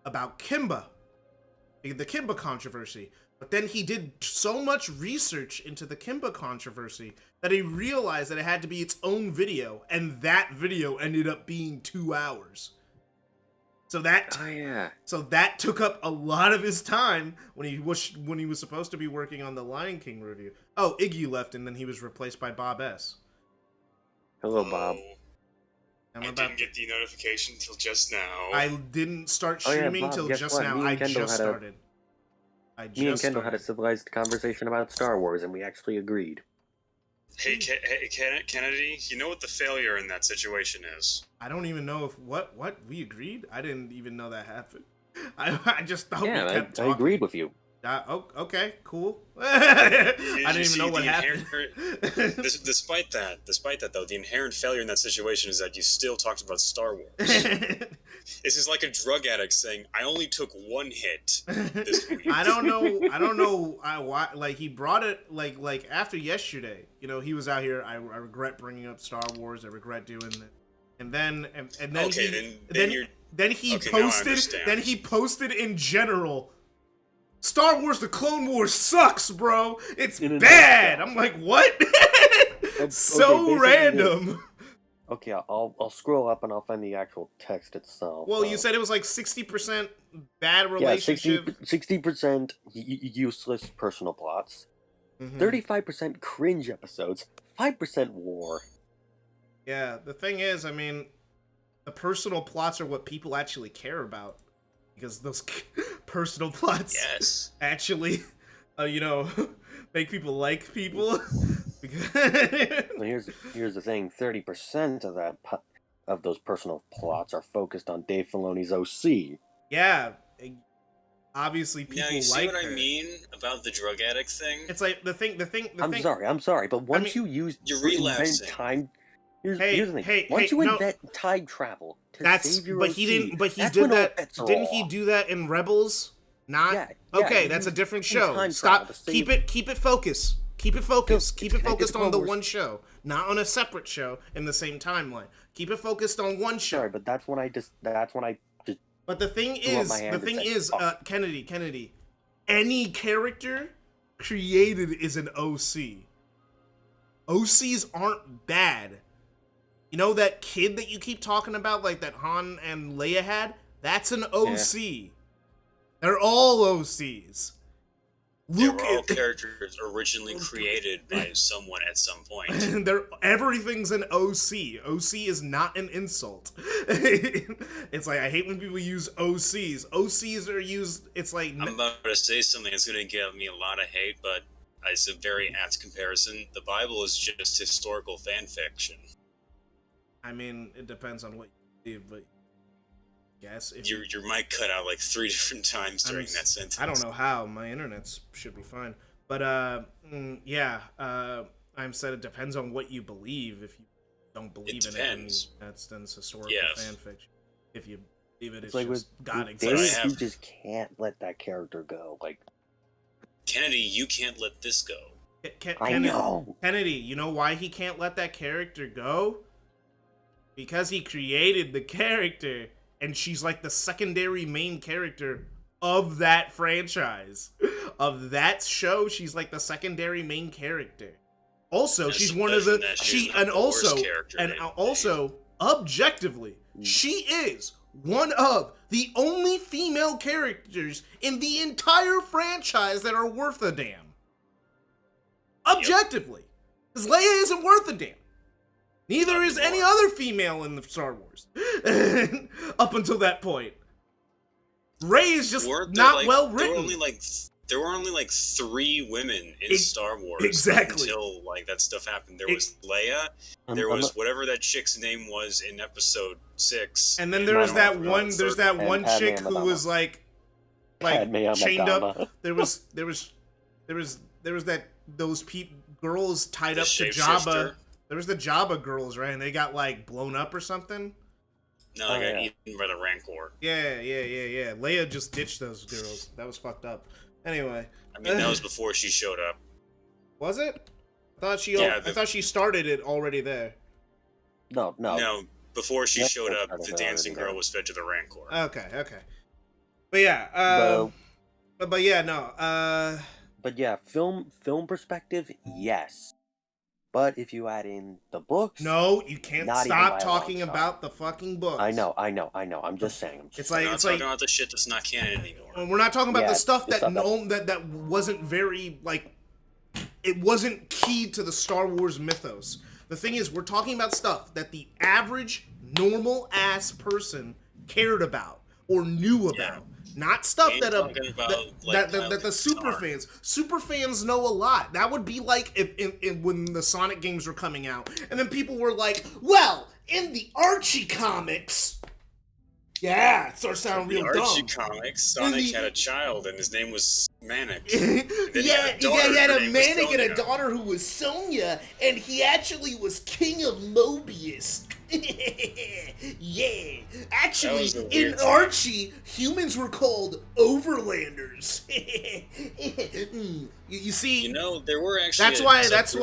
about Kimba, the Kimba controversy. But then he did so much research into the Kimba controversy that he realized that it had to be its own video, and that video ended up being 2 hours. So that so that took up a lot of his time when he was supposed to be working on the Lion King review. Oh, Iggy left, and then he was replaced by Bob S. Hello, Bob. I didn't get the notification till just now. I didn't start streaming till just now. I just started. Me and Kendall had a civilized conversation about Star Wars, and we actually agreed. Hey, Kennedy, you know what the failure in that situation is? I don't even know if what we agreed. I didn't even know that happened. I just thought we kept talking. I agreed with you. Okay, cool. I didn't even know what happened. Despite that though, the inherent failure in that situation is that you still talked about Star Wars. This is like a drug addict saying, "I only took 1 hit this week." I don't know. Why. Like he brought it. Like after yesterday, he was out here. I regret bringing up Star Wars. I regret doing it. And then okay, then he posted. Then he posted in general. Star Wars: The Clone Wars sucks, bro. It's bad. I'm like, what? So random. Okay, I'll scroll up and I'll find the actual text itself. Well, you said it was like 60% bad relationship. Yeah, 60% useless personal plots, 35% cringe episodes, 5% war. Yeah, the thing is, I mean, the personal plots are what people actually care about. Because those personal plots actually, make people like people. Well, here's the thing: 30% of those personal plots are focused on Dave Filoni's OC. Yeah, obviously people you see like what her. I mean about the drug addict thing? It's like the thing. I'm sorry, but once you relapsing. Time. Here's the thing. Once you invent time travel to save your OC, he did that. Didn't he do that in Rebels? Not. Yeah, okay, that's a different show. Stop. Keep it focused. Keep it focused. Keep it focused on the one show, not on a separate show in the same timeline. Keep it focused on one show. Sorry, but that's when I just. But the thing is, Kennedy, any character created is an OC. OCs aren't bad. You know that kid that you keep talking about, like that Han and Leia had? That's an OC. Yeah. They're all OCs. Luke, they were all characters originally created by someone at some point. Everything's an OC. OC is not an insult. It's like, I hate when people use OCs. OCs are used, it's like... I'm about to say something that's going to give me a lot of hate, but it's a very apt comparison. The Bible is just historical fan fiction. I mean, it depends on what you believe, but yes. Your mic cut out like 3 different times during that sentence. I don't know how. My internet should be fine. But, I said it depends on what you believe. If you don't believe in it, then it's historical fan fiction. If you believe it, it's like just God exists. You just can't let that character go. Like, Kennedy, you can't let this go. I know. Kennedy, you know why he can't let that character go? Because he created the character, and she's like the secondary main character of that franchise. Of that show, she's like the secondary main character. Also, she's one of the also objectively, she is one of the only female characters in the entire franchise that are worth a damn. Objectively. Because Leia isn't worth a damn. Neither is any other female in the Star Wars. Up until that point. Rey is just not well written. There were only like 3 women in Star Wars until like that stuff happened. There was Leia, there was whatever that chick's name was in episod 6. And then there's that one chick who was like chained up. There was those girls tied up to Jabba. There was the Jabba girls, right? And they got, like, blown up or something? No, they got eaten by the Rancor. Yeah. Leia just ditched those girls. That was fucked up. Anyway. I mean, that was before she showed up. Was it? I thought she started it already there. No. No, before she showed up, the dancing girl was fed to the Rancor. Okay. But yeah, but yeah, no. But yeah, film perspective, yes. But if you add in the books, No, you can't not even stop by a long talking shot. about the fucking books. I know. I'm just saying. It's We're like not it's talking like about the shit that's not canon anymore. we're not talking about Yeah, the stuff the that stuff no that wasn't very like it wasn't key to the Star Wars mythos. The thing is, we're talking about stuff that the average normal ass person cared about or knew about. Not stuff We ain't that talking about, like, that the super fans know a lot. That would be like if when the Sonic games were coming out, and then people were like, "Well, in the Archie comics." Yeah, it starts sounding The real Archie dumb. comics, Sonic had a child and his name was Manic. He had a Manic and a Sonya. daughter who was Sonya, and he actually was king of Mobius. Yeah. Actually, was a in weird thing. Archie, humans were called Overlanders. You see, You know, there were actually. that's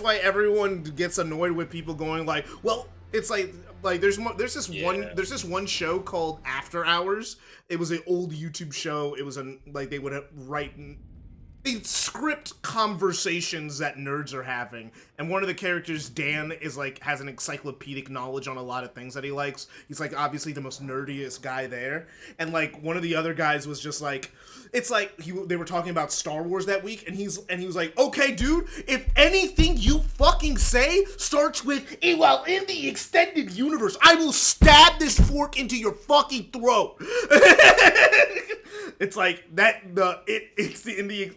why everyone gets annoyed with people going like, well, it's like there's this one show called After Hours. It was an old YouTube show. It was they would write they script conversations that nerds are having, and one of the characters, Dan, is like has an encyclopedic knowledge on a lot of things that he likes. He's like obviously the most nerdiest guy there, and like one of the other guys was just like, it's like they were talking about Star Wars that week, and he was like, okay, dude, if anything you fucking say starts with well, in the extended universe, I will stab this fork into your fucking throat. It's like that.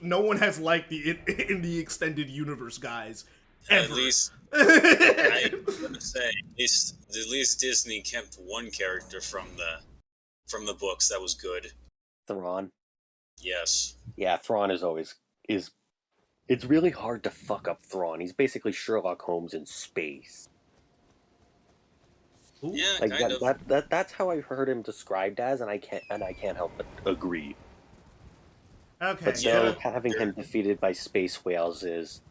No one has liked the in the extended universe guys ever. At least, I'm gonna say, at least Disney kept one character from the books that was good. Thrawn. Yes. Yeah, Thrawn is always It's really hard to fuck up Thrawn. He's basically Sherlock Holmes in space. Yeah, Like kind of. that's how I heard him described as, and I can't help but agree. Okay, But so so having him defeated by space whales is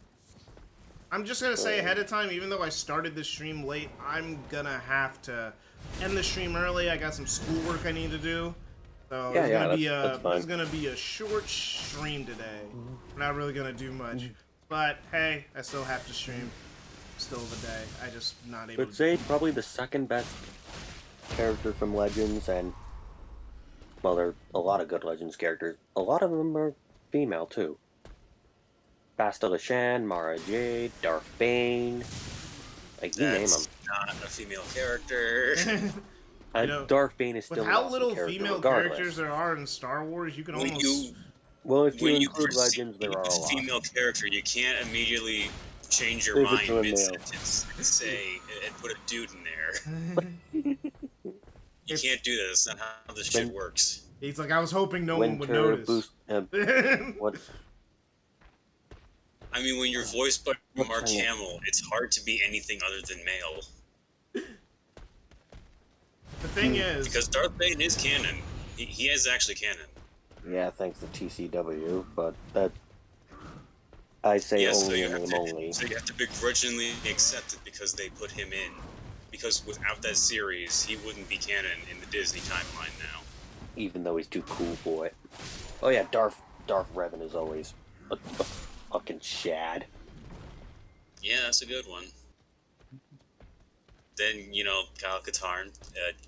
I'm just gonna say ahead of time, even though I started the stream late, I'm gonna have to end the stream early. I got some schoolwork I need to do. So Yeah, it's gonna be a short stream today. We're not really gonna do much. But hey, I still have to stream. Still the day. I just not able I'd say probably the second best character from Legends, and well, there are a lot of good Legends characters. A lot of them are female too. Basta Lashan, Mara Jade, Darth Bane. Like you name them. That's not a female character. Darth Bane is still with an how awesome little character female regardless. characters there are in Star Wars, you can When almost Well, if you when include perceive Legends, there are a a lot. female character, you can't immediately change your Pivot mind to a male. mid-sentence and say and put a dude in there. You can't do that. That's not how this shit works. He's like, I was hoping no one would Winter notice. boost. What? I mean, when you're voiced by What Mark channel? Hamill, it's hard to be anything other than male. The thing is, Because Darth Bane is canon. He is actually canon. Yeah, thanks to TCW, but that I say Yes, only in name only. so you have to begrudgingly accept it because they put him in. Because without that series, he wouldn't be canon in the Disney timeline now. Even though he's too cool for it. Oh yeah, Darth Revan is always a fucking shad. Yeah, that's a good one. Then, you know, Kyle Katarn,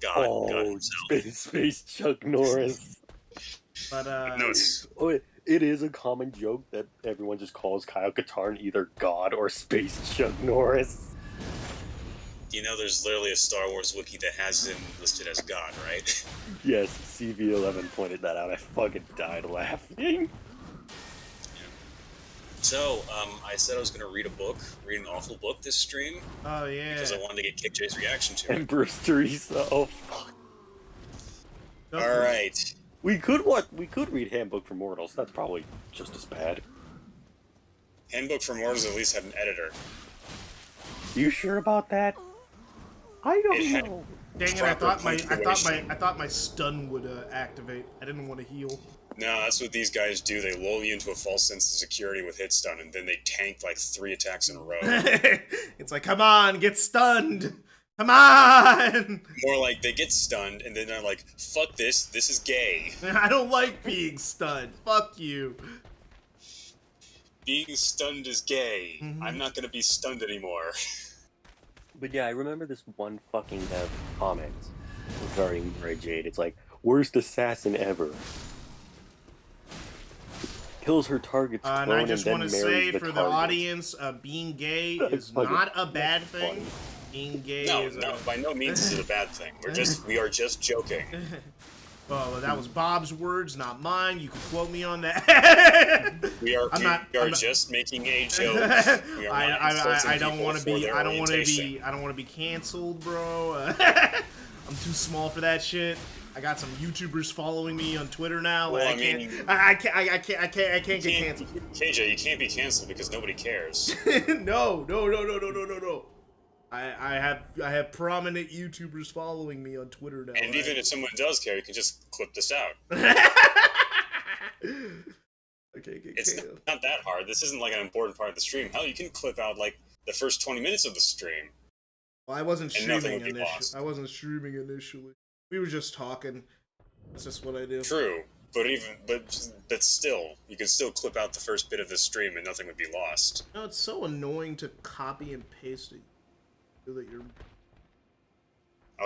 God himself. Space Chuck Norris. but No, it's, Oh, it is a common joke that everyone just calls Kyle Katarn either God or Space Chuck Norris. you know, there's literally a Star Wars wiki that has him listed as God, right? Yes, CV11 pointed that out. I fucking died laughing. So, I said I was going to read an awful book this stream, oh yeah, because I wanted to get Kick J's reaction to it. And Bruce Teresa. Oh fuck. Go for it. Alright. We could read Handbook for Mortals. That's probably just as bad. Handbook for Mortals at least had an editor. You sure about that? I It don't had- know. Dang it! I proper thought my stun would activate. I didn't want to heal. No, that's what these guys do. They lull you into a false sense of security with hit stun, and then they tank like 3 attacks in a row. It's like, come on, get stunned. Come on! More like they get stunned and then they're like, fuck this is gay. I don't like being stunned. Fuck you. Being stunned is gay. I'm not gonna be stunned anymore. But yeah, I remember this one fucking comment regarding Mary Jade. It's like, worst assassin ever. Kills her target's clone And I just and want then to marries say the for the target. audience, being gay That's is fucking- not a bad that's thing. funny. Being gay No, is no, by no means is it a bad thing. We are just joking. Well, that was Bob's words, not mine. You can quote me on that. We are I'm not just making a joke. We are not I insulting don't people want to for be their I don't want to orientation. be I don't want to be canceled, bro. I'm too small for that shit. I got some YouTubers following me on Twitter now. Well, I can't get canceled. KJ, you can't be canceled because nobody cares. No. I have prominent YouTubers following me on Twitter now. And even if someone does care, you can just clip this out. Okay, It's not that hard. This isn't like an important part of the stream. Hell, you can clip out like the first 20 minutes of the stream. Well, I wasn't And nothing streaming would be lost. initially. I wasn't streaming initially. We were just talking. That's just what I do. True, but still, you can still clip out the first bit of the stream and nothing would be lost. No, it's so annoying to copy and paste it. Feel that you're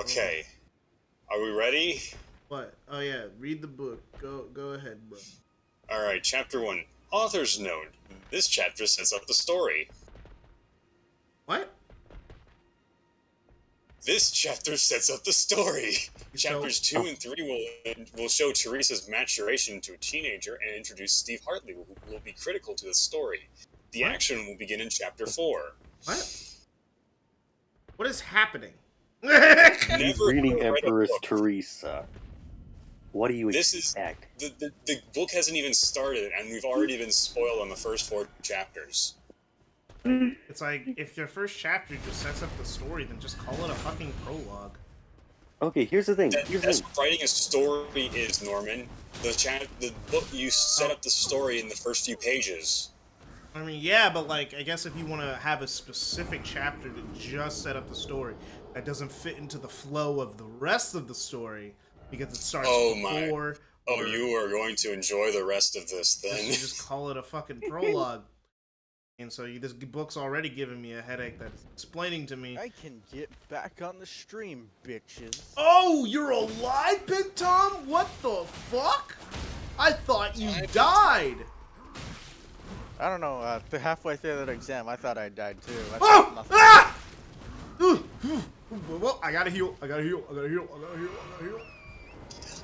Okay, are we ready? what? Oh yeah, read the book. Go ahead, bro. All right, chapter 1. Author's note. This chapter sets up the story. What? This chapter sets up the story. So- Chapters 2 and 3 will show Teresa's maturation into a teenager and introduce Steve Hartley, who will be critical to the story. The What? action will begin in chapter 4. What? What is happening? Never Reading read a Empress book. Teresa. What do you This is- expect? The book hasn't even started, and we've already been spoiled on the first 4 chapters. It's like, if your first chapter just sets up the story, then just call it a fucking prologue. Okay, here's the thing. That's what writing a story is, Norman. The book, you set up the story in the first few pages. I mean, yeah, but like, I guess if you want to have a specific chapter to just set up the story, that doesn't fit into the flow of the rest of the story, because it starts before. Oh, you are going to enjoy the rest of this You then. just call it a fucking prologue. And so this book's already giving me a headache that's explaining to me. I can get back on the stream, bitches. Oh, you're alive, Big Tom? What the fuck? I thought you I- died. I don't know, halfway through that exam, I thought I died too. I Oh! thought nothing. Ah! Well, I gotta heal. I gotta heal.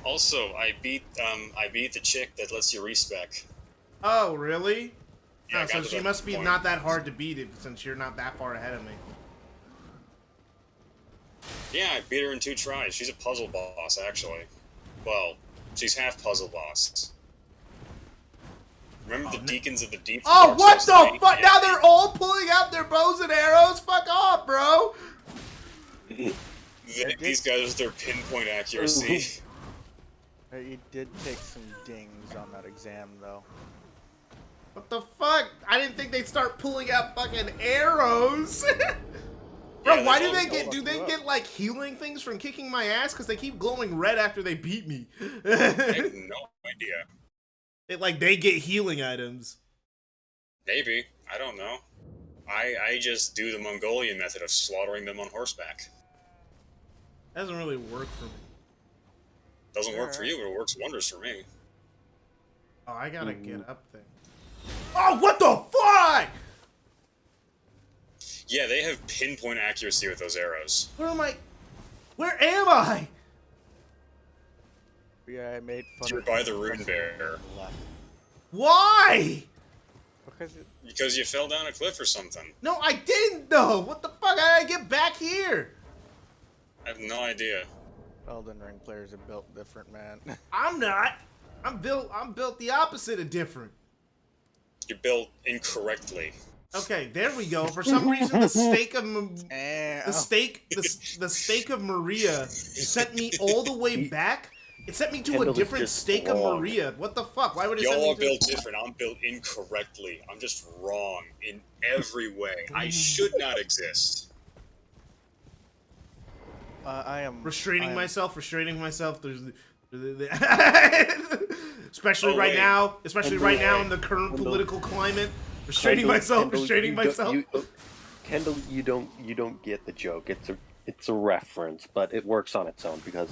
Also, I beat the chick that lets you respec. Oh, really? Yeah, I Oh, got so to she that must be point. not that hard to beat it, since you're not that far ahead of me. Yeah, I beat her in 2 tries. She's a puzzle boss, actually. Well, she's half puzzle boss. Remember the Deacons of the Deep? from Oh, Dark what Souls the 3? fuck? Yeah, Now they're all pulling out their bows and arrows? Fuck off, bro! these guys with their pinpoint accuracy. You did take some dings on that exam, though. What the fuck? I didn't think they'd start pulling out fucking arrows. Bro, Yeah, why that's do they all- get? Do they get like healing things from kicking my ass? Because they keep glowing red after they beat me. I have no idea. They get healing items. Maybe. I don't know. I just do the Mongolian method of slaughtering them on horseback. Doesn't really work for me. Doesn't work for you, but it works wonders for me. Oh, I gotta get up there. Oh, what the fuck? Yeah, they have pinpoint accuracy with those arrows. Where am I? Where am I? Yeah, I made fun You're of by you the for rune bear. left. Why? Because Because you fell down a cliff or something. No, I didn't though. What the fuck? How did I get back here? I have no idea. Elden Ring players are built different, man. I'm not. I'm built the opposite of different. You're built incorrectly. Okay, there we go. For some reason, the stake of Damn. the stake of Maria sent me all the way back. It sent me to a Kendall is different just stake of wrong. Maria. What the fuck? Why would it send Y'all me are to? built different. I'm built incorrectly. I'm just wrong in every way. I should not exist. I am restraining myself. There's especially Oh, right wait. now, Kendall, in the current Kendall. political climate. Restraining myself. Kendall, you don't get the joke. It's a reference, but it works on its own because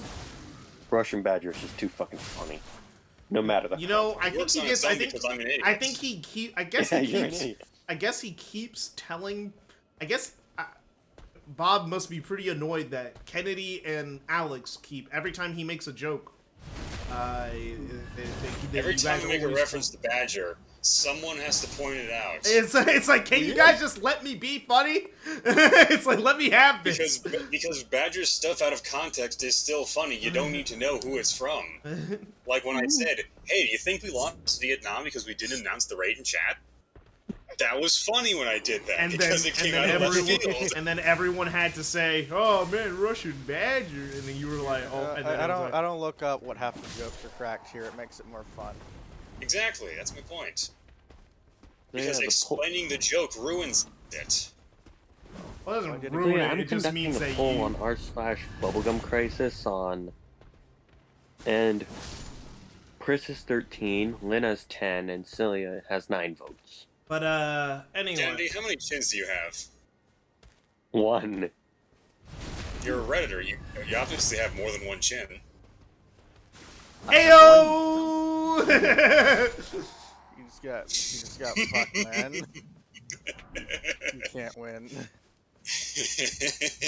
Russian Badger is just too fucking funny. No matter the. You know, I It think works he on gets. its own because I'm an idiot. I think he. I guess Yeah, he you're an keeps. idiot. I guess he keeps telling. I guess Bob must be pretty annoyed that Kennedy and Alex keep every time he makes a joke. Every time you make a reference to Badger, someone has to point it out. It's like, can you guys just let me be funny? It's like, let me have this. Because Badger's stuff out of context is still funny. You don't need to know who it's from. Like when I said, "Hey, do you think we lost Vietnam because we didn't announce the raid in chat?" That was funny when I did that because it came out of left field. and then everyone had to say, "Oh man, Russian Badger," and then you were like, "Oh." And then I don't look up what half the jokes are cracked here. It makes it more fun. Exactly, that's my point. Yeah, Because explaining the joke ruins it. Well, it doesn't Yeah, ruin Yeah, it. I'm It just conducting means a that poll you. on r/Bubblegum Crisis and Chris is 13, Lynn has 10, and Celia has 9 votes. But anyway. Dandy, how many chins do you have? 1. You're a Redditor. You obviously have more than one chin. Ayo! You just got fucked, man. You can't win.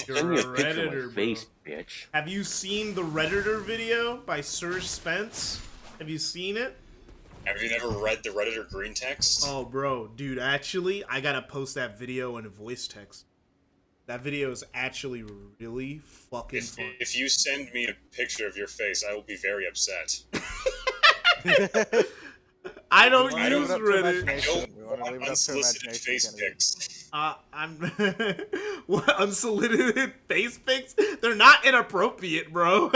You're Send a me a picture of Redditor, my bro. face, bitch. Have you seen the Redditor video by Sir Spence? Have you seen it? Have you never read the Redditor green text? Oh, bro, dude, actually, I gotta post that video in a voice text. That video is actually really fucking fun. If you send me a picture of your face, I will be very upset. I don't I use don't- Reddit. I don't We wanna leave want it up to unsolicited imagination, face Kennedy. pics. I'm what unsolicited face pics? They're not inappropriate, bro.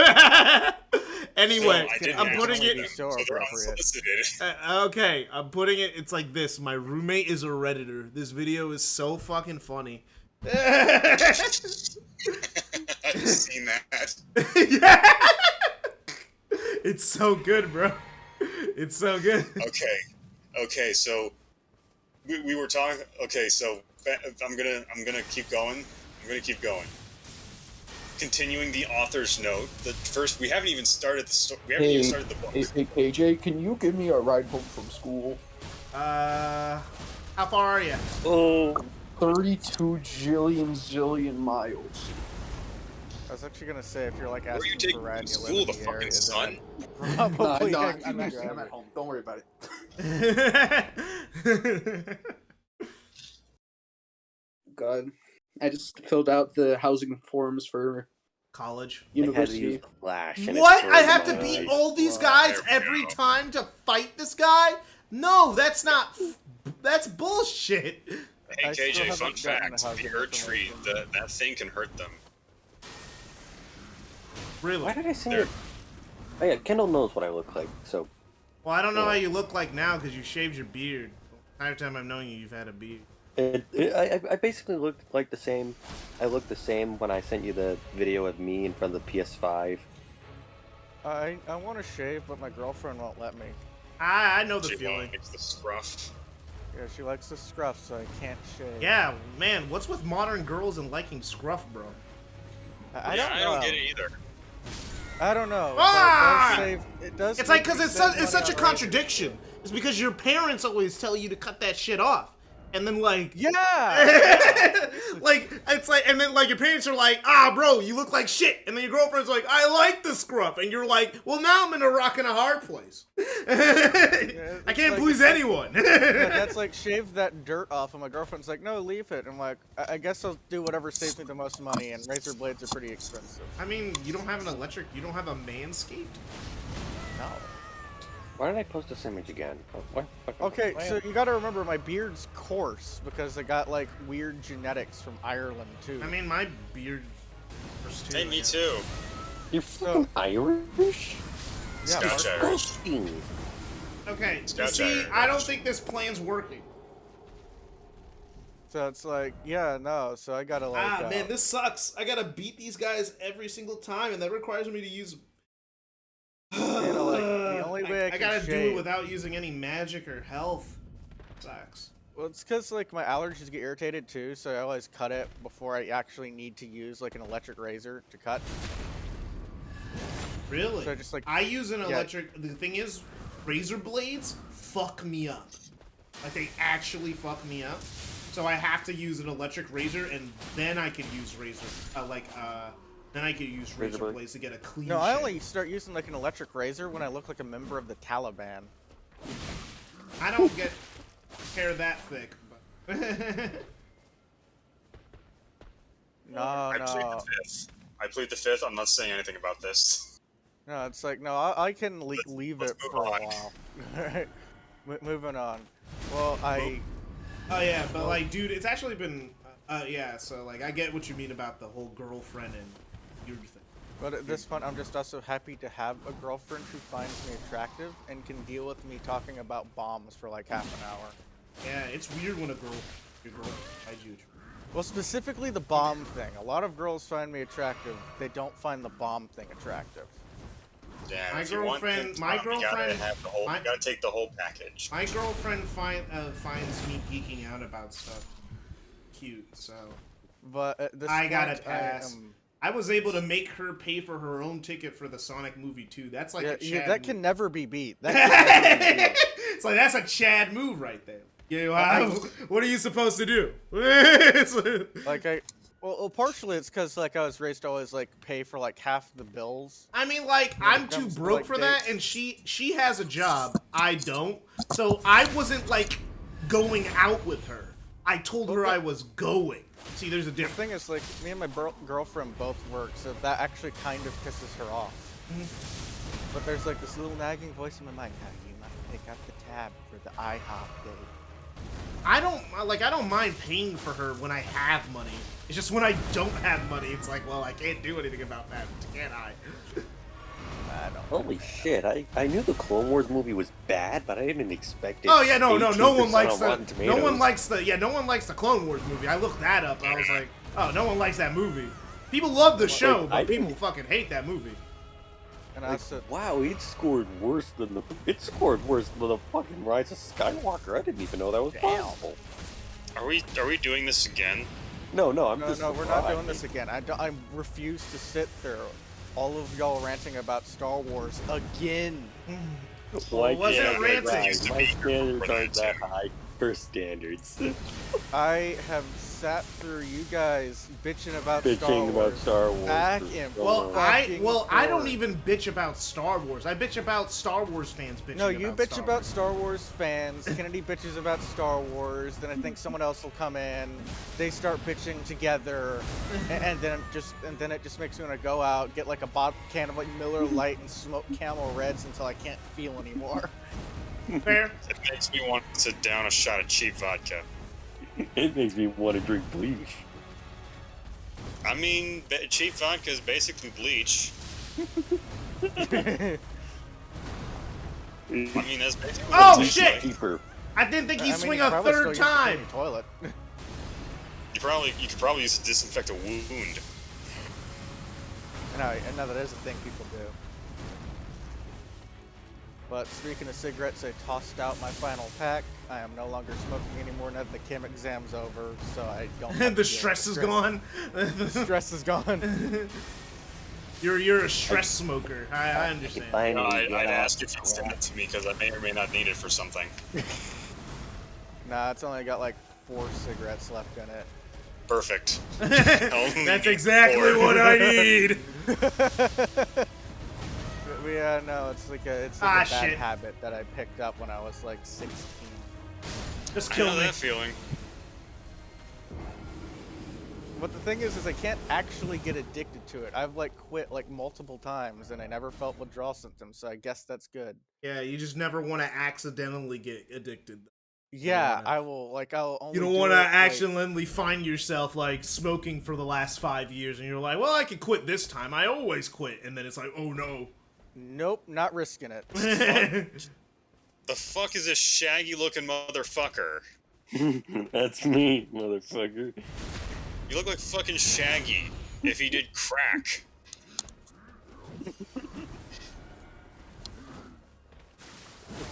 Anyway, No, I didn't I'm putting actually it. do them, so so they're appropriate. unsolicited. Okay, I'm putting it. It's like this. My roommate is a Redditor. This video is so fucking funny. I've seen that. Yeah. It's so good, bro. It's so good. Okay, so we were talking. Okay, so I'm gonna keep going. Continuing the author's note. The first, we haven't even started the we haven't even started the book. Hey, KJ, can you give me a ride home from school? How far are you? Oh, 32 zillion miles. I was actually gonna say, if you're like Where are you asking taking for ride, to you school, live the in the fucking area, sun? then No, probably I'm actually I'm at home. Don't worry about it. God, I just filled out the housing forms for College. I had to use university. the flash. And What? it I froze have to my beat eyes. all these Well, guys there we every go. time to fight this guy? No, that's not. That's bullshit. Hey I still KJ, fun haven't gotten fact: housing the Earth tree, information. that thing can hurt them. Really? Why did I say There. it? Oh yeah, Kendall knows what I look like, so Well, I don't know how you look like now because you shaved your beard. Entire time I've known you, you've had a beard. I basically looked like the same. I looked the same when I sent you the video of me in front of the PS5. I want to shave, but my girlfriend won't let me. I know the She feeling. likes the scruff. Yeah, she likes the scruff, so I can't shave. Yeah, man, what's with modern girls and liking scruff, bro? I Yeah, don't I know. don't get it either. I don't know. Ah! But it does It's make like because me it's spend it's money such a on razors. contradiction. It's because your parents always tell you to cut that shit off, and then like Yeah. like it's like, and then like your parents are like, ah, bro, you look like shit, and then your girlfriend's like, I like the scruff, and you're like, well, now I'm in a rock and a hard place. I it's can't like- please it's like- anyone. That's like shave that dirt off, and my girlfriend's like, no, leave it. I'm like, I guess I'll do whatever saves me the most money, and razor blades are pretty expensive. I mean, you don't have an electric, you don't have a Manscaped. No. Why did I post this image again? What? Okay, so you gotta remember my beard's coarse because I got like weird genetics from Ireland too. I mean, my beard. First too, Hey, I me guess. too. You're fucking Irish? yeah, Scotch part- Irish. Disgusting. Okay, you Scotch see, Irish. I don't think this plan's working. So it's like, yeah, no. So I gotta like. Man, this sucks. I gotta beat these guys every single time, and that requires me to use. You know, like the only way I I can gotta do shave- it without using any magic or health. Sucks. Well, it's because like my allergies get irritated too, so I always cut it before I actually need to use like an electric razor to cut. Really? So just like I use an electric. The thing is, razor blades fuck me up. Like they actually fuck me up. So I have to use an electric razor, and then I can use then I can use razor blades to get a clean. No, I shave. only start using like an electric razor when I look like a member of the Taliban. I don't get hair that thick, but No, I plead no, the fifth. I plead the fifth. I'm not saying anything about this. no. It's like no, I can leave let's it move for a on. while. Alright, moving on. Well, I. oh yeah, but like, dude, it's actually been yeah. So like, I get what you mean about the whole girlfriend and weird thing. But at this point, I'm just also happy to have a girlfriend who finds me attractive and can deal with me talking about bombs for like half an hour. Yeah, it's weird when your girl finds you. Well, specifically the bomb thing. A lot of girls find me attractive. They don't find the bomb thing attractive. Yeah, My if you want girlfriend- good my time, you gotta girlfriend- have the whole. my- You gotta take the whole package. My girlfriend finds me geeking out about stuff cute, so But at this I gotta point, pass. I was able to make her pay for her own ticket for the Sonic movie too. That's like a Chad that move. can never be beat. That can never be beat. It's like that's a Chad move right there. You know, what are you supposed to do? It's like- Well, partially it's because like I was raised to always like pay for like half the bills. I mean, like, When it I'm too comes to, broke like, for that, dates. and she has a job. I don't. So I wasn't, like, going out with her. I told her Okay. I was going. See, there's a The difference. thing is, like, me and my girlfriend both work, so that actually kind of pisses her off. But there's like this little nagging voice in my mind. How you must pick up the tab for the IHOP date. I don't mind paying for her when I have money. It's just when I don't have money, it's like, well, I can't do anything about that, can I? I don't. Holy shit, I knew the Clone Wars movie was bad, but I didn't expect it. Oh yeah, no one 18% likes on the Rotten no one Tomatoes. likes the Clone Wars movie. I looked that up. I was like, oh, no one likes that movie. People love the show, I but people didn't- fucking hate that movie. And I said, Wow, it scored worse than the fucking Rise of Skywalker. I didn't even know that was possible. Are we doing this again? No, I'm no, just no, we're not doing surprised. this again. I refuse to sit through all of y'all ranting about Star Wars again. Why Well, it wasn't can't I ranting. lie? Used to My be standards for aren't that that high for standards. I have sat through you guys bitching about Star Bitching Wars. about Star Wars. Back for and so Well, long. I don't forward. even bitch about Star Wars. I bitch about Star Wars fans bitching. No, you bitch Star about Wars. Star Wars fans. Kennedy bitches about Star Wars. Then I think someone else will come in. They start bitching together, and then it just makes me want to go out, get like a can of like Miller Lite and smoke Camel Reds until I can't feel anymore. Fair. It makes me want to sit down a shot of cheap vodka. It makes me want to drink bleach. I mean, cheap vodka is basically bleach. I mean, that's basically what Oh, it tastes shit! like. Cheaper. I didn't think he'd I mean, swing you a probably still third use the time. clean toilet. You could probably use it to disinfect a wound. No, that is a thing people do. But speaking of cigarettes, I tossed out my final pack. I am no longer smoking anymore now that the chem exam's over, so I don't. have to The deal with stress is gone. Stress is gone. You're a stress smoker. I understand. Finally, I'd get ask off if you'd send it to me because I may or may not need it for something. Nah, it's only got like 4 cigarettes left in it. Perfect. That's exactly what I need. Yeah, no, it's like a Ah, bad shit. habit that I picked up when I was like 16. Just I kill know me. that feeling. But the thing is I can't actually get addicted to it. I've like quit like multiple times and I never felt withdrawal symptoms, so I guess that's good. Yeah, you just never want to accidentally get addicted. Yeah, wanna- I'll only You don't do want to it, like- accidentally find yourself like smoking for the last 5 years, and you're like, "Well, I could quit this time. I always quit," and then it's like, "Oh no." Nope, not risking it. The fuck is this shaggy looking motherfucker? That's me, motherfucker. You look like fucking Shaggy if he did crack.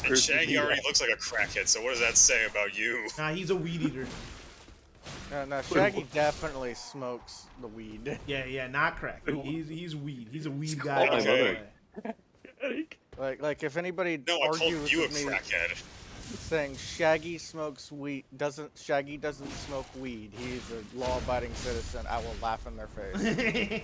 And Shaggy already looks like a crackhead, so what does that say about you? Nah, he's a weed eater. No, Shaggy definitely smokes the weed. Yeah, not crack. He's weed. He's a weed guy. Okay. Like if anybody No, I argues called you a with me crackhead. saying Shaggy smokes weed, Shaggy doesn't smoke weed. He's a law-abiding citizen. I will laugh in their face.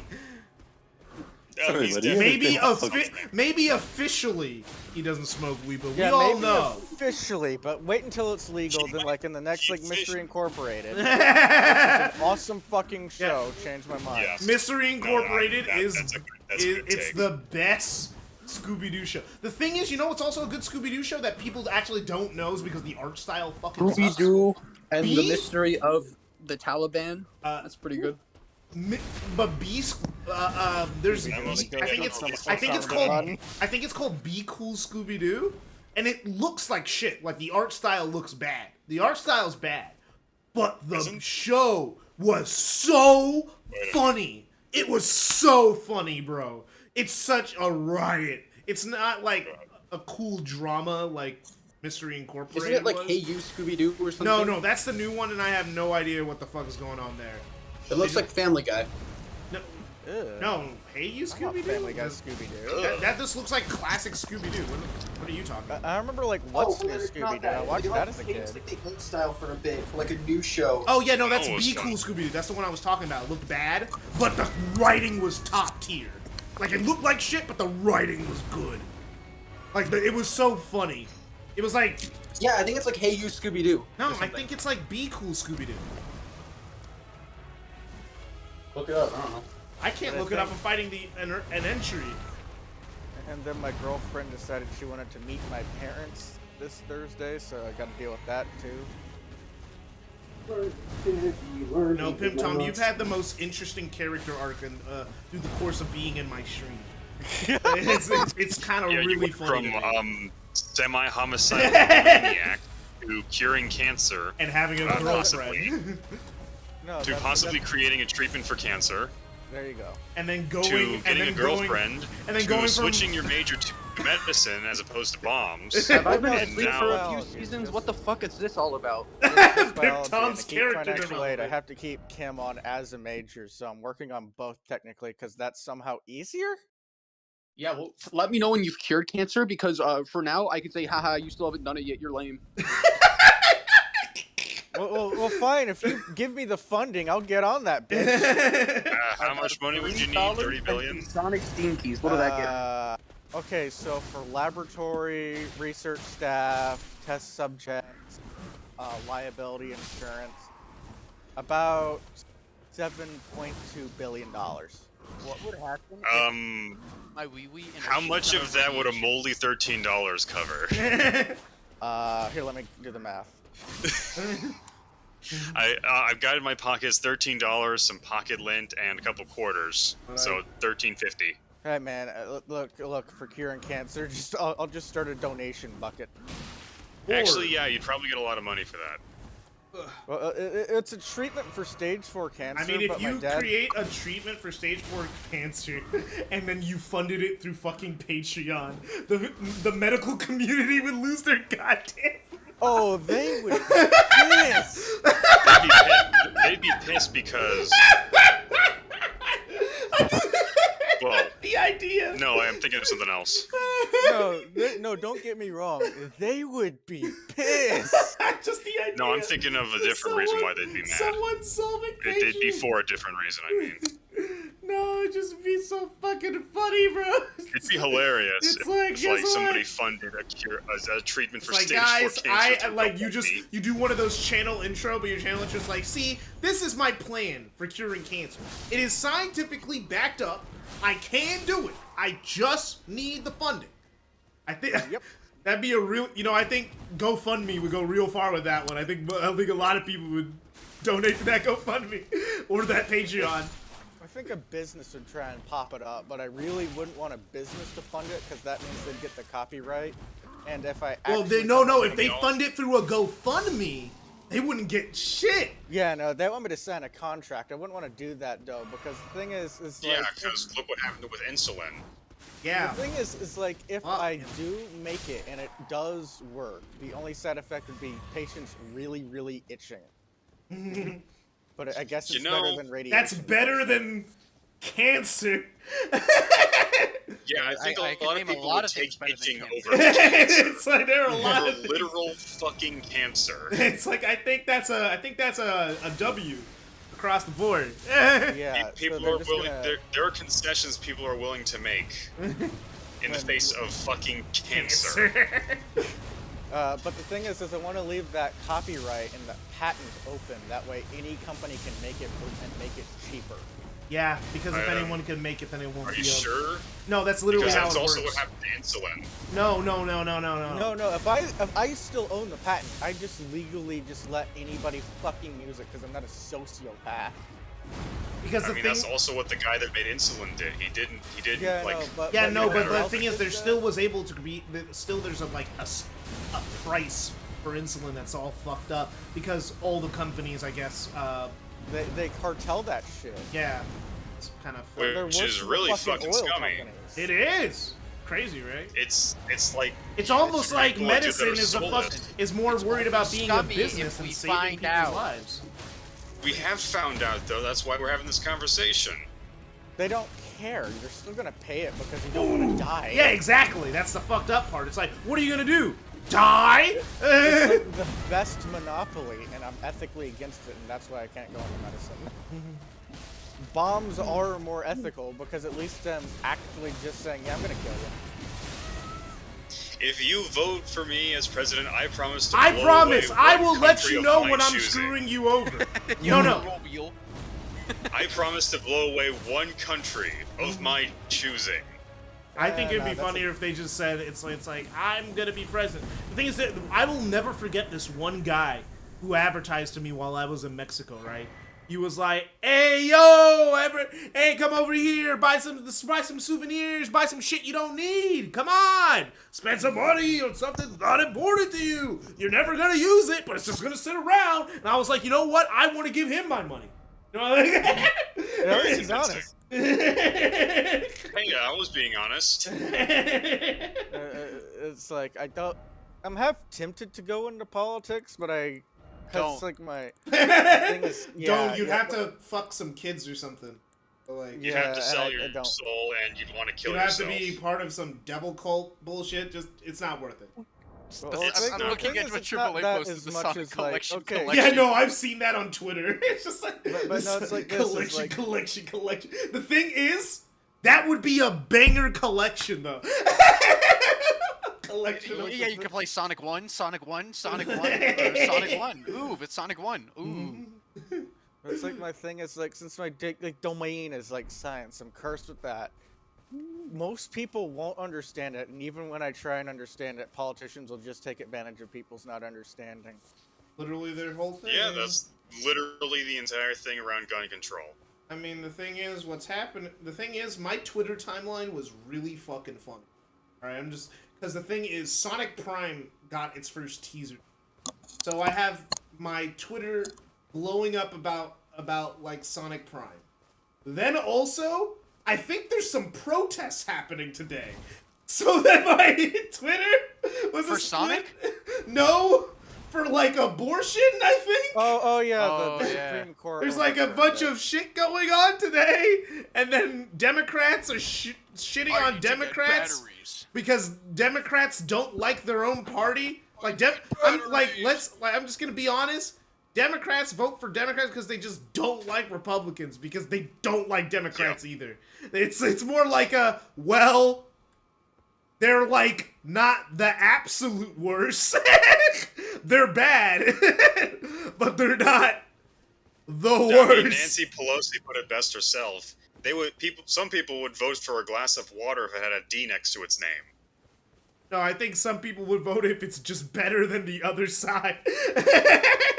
Oh, he's buddy. definitely Maybe officially he doesn't smoke weed, but we Yeah, all maybe know. officially, but wait until it's legal. Then, like in the next like Mystery Incorporated, it's Mystery an awesome fucking show. Changed my mind. Yeah. Incorporated that's is a good it's take. the best Scooby-Doo show. The thing is, you know what's also a good Scooby-Doo show that people actually don't know is because the art style fucking sucks. Scooby-Doo and the Bee? mystery of the Taliban. That's pretty good. But Beast, there's I think it's called Be Cool Scooby-Doo, and it looks like shit. Like the art style looks bad. The art style's bad, but the show was so funny. It was so funny, bro. It's such a riot. It's not like a cool drama like Mystery Incorporated. Isn't it like was. Hey You Scooby-Doo or something? No, that's the new one, and I have no idea what the fuck is going on there. It looks like Family Guy. No, Hey You I'm not Scooby-Doo? Family Guy Scooby-Doo. That just looks like classic Scooby-Doo. What are you talking about? I remember like What's New Scooby-Doo. I watched that as a kid. Like the ink style for a bit, for like a new show. Oh yeah, no, that's Oh, Be it's Cool Scooby-Doo. That's the one I was talking about. It looked bad, but the writing was top tier. Like it looked like shit, but the writing was good. Like it was so funny. It was like Yeah, I think it's like Hey You Scooby-Doo. no, I think it's like Be Cool Scooby-Oo. Look it up. I don't know. I can't look it up. I'm fighting an entry. And then my girlfriend decided she wanted to meet my parents this Thursday, so I got to deal with that too. No, Pimp Tom, you've had the most interesting character arc through the course of being in my stream. it's kind of Yeah, really you went funny. to me. from semi-homicidal maniac to curing cancer And having a possibly. girlfriend. No, to possibly creating a treatment for cancer, there you go. And then going to and getting then a girlfriend, and then to going from switching your major to medicine as opposed to bombs. Have I been And asleep now- for a Well, few seasons? What the fuck is this all about? Pimp Biology, Tom's and to keep character financial aid, I development. have to keep Kim on as a major, so I'm working on both technically because that's somehow easier. Yeah, well, let me know when you've cured cancer because for now I could say, haha, you still haven't done it yet. You're lame. Well, fine. If you give me the funding, I'll get on that bitch. How much money would you need? 30 billion? Sonic Steam keys. What did I get? Okay, so for laboratory, research staff, test subjects, liability insurance, about $7.2 billion. What would happen? My wee wee. How much of that would a moldy $13 cover? Here, let me do the math. I've got in my pockets $13, some pocket lint, and a couple quarters. So $13.50. Hey man, look for curing cancer. I'll just start a donation bucket. Actually, yeah, you'd probably get a lot of money for that. Well, it's a treatment for stage 4 cancer. I mean, if but my you dad... create a treatment for stage 4 cancer and then you funded it through fucking Patreon, the medical community would lose their goddamn. Oh, they would be pissed. They'd be pissed because. Well, The idea. no, I am thinking of something else. No, don't get me wrong. They would be pissed. Just the idea. No, I'm thinking of a different reason why they'd be mad. Someone solving It'd be Patreon. for a different reason, I mean. No, it'd just be so fucking funny, bro. It'd be hilarious It's if like, if, guess somebody what? funded a treatment for Like, stage guys, 4 cancer. I like you do one of those channel intro, but your channel intro's like, see, this is my plan for curing cancer. It is scientifically backed up. I can do it. I just need the funding. I think that'd be a real. I think GoFundMe would go real far with that one. I think a lot of people would donate to that GoFundMe or that Patreon. I think a business would try and pop it up, but I really wouldn't want a business to fund it because that means they'd get the copyright. And if I Well, actually if they fund it through a GoFundMe, they wouldn't get shit. Yeah, no, they want me to sign a contract. I wouldn't want to do that though, because the thing is Yeah, like, because look what happened with insulin. Yeah. the thing is like if Well, I do make it and it does work, the only side effect would be patients really, really itching. But I guess You it's know, better than radiation. That's better than cancer. Yeah, I think I a can lot of name a people lot would of take things better than itching cancer. over cancer. It's like there are a lot For of things. literal fucking cancer. It's like I think that's a W across the board. Yeah, so People they're are just willing. gonna- There are concessions people are willing to make in the face of fucking cancer. But the thing is I want to leave that copyright and the patent open. That way, any company can make it and make it cheaper. Yeah, because if I, anyone can make it, then it won't Are be. you sure? No, that's literally Because how that's it also works. what happened to insulin. No. No, if I still own the patent, I just legally just let anybody fucking use it because I'm not a sociopath. Because I the mean, thing. that's also what the guy that made insulin did. He didn't. Yeah, like. no, but Yeah, but no, you know but what the else thing is, did there that? still was able to be. Still, there's a price for insulin that's all fucked up because all the companies, I guess. They cartel that shit. Yeah, it's kind of. Wait, They're Which worse is than the really fucking fucking oil scummy. companies. It is crazy, right? It's like. It's almost it's like people that medicine are is soulless. is more It's worried about being a scummy business if and we saving find people's out. lives. We have found out though. That's why we're having this conversation. They don't care. You're still gonna pay it because you don't want to die. Yeah, exactly. That's the fucked up part. It's like, what are you gonna do? Die? It's like the best monopoly, and I'm ethically against it, and that's why I can't go into medicine. Bombs are more ethical because at least I'm actually just saying, yeah, I'm gonna kill you. If you vote for me as president, I promise to. I blow promise. away I one will let country you of know my when I'm choosing. screwing you over. You No, know, no. roll wheel. I promise to blow away one country of my choosing. I think it'd no, be that's funnier if they just said it's like I'm gonna be president. The thing is that I will never forget this one guy who advertised to me while I was in Mexico. Right? He was like, "Hey yo, hey, come over here, buy some souvenirs, buy some shit you don't need. Come on, spend some money on something not important to you. You're never gonna use it, but it's just gonna sit around." And I was like, you know what? I want to give him my money. You know, like, Yeah, he's honest. Hey, I was being honest. It's like I'm half tempted to go into politics, but Don't. like my thing is, Don't. You'd yeah, have to fuck some kids or something. Like, You'd Yeah, have to sell I your don't. soul, and you'd want to kill you'd have yourself. to be part of some devil cult bullshit. Just, it's not worth it. Well, It's I'm not- looking the at thing what is, it's not Triple A that posted, as the much Sonic as, like, collection. okay. Yeah, no, I've seen that on Twitter. It's just like But no, it's like this, it's collection, like- collection. The thing is, that would be a banger collection, though. Collection. Of Yeah, you could play Sonic 1, Sonic 1, Sonic 1, or Sonic 1. Ooh, it's Sonic 1. Ooh. It's like my thing is like since my domain is like science, I'm cursed with that. Most people won't understand it, and even when I try and understand it, politicians will just take advantage of people's not understanding. Literally their whole thing. Yeah, that's literally the entire thing around gun control. I mean, the thing is, what's happened. The thing is, my Twitter timeline was really fucking fun. Alright, I'm just. Because the thing is, Sonic Prime got its first teaser. So I have my Twitter blowing up about like Sonic Prime. Then also, I think there's some protests happening today. So that my Twitter was For a split. Sonic? No, for like abortion, I think. Oh yeah, Oh, the yeah. Supreme Court. There's like a bunch of shit going on today, and then Democrats are shitting on Democrats because Democrats don't like their own party. Like I'm just gonna be honest. Democrats vote for Democrats because they just don't like Republicans because they don't like Democrats either. It's more like they're like not the absolute worst. They're bad, but they're not the I mean, worst. Nancy Pelosi put it best herself. Some people would vote for a glass of water if it had a D next to its name. No, I think some people would vote if it's just better than the other side.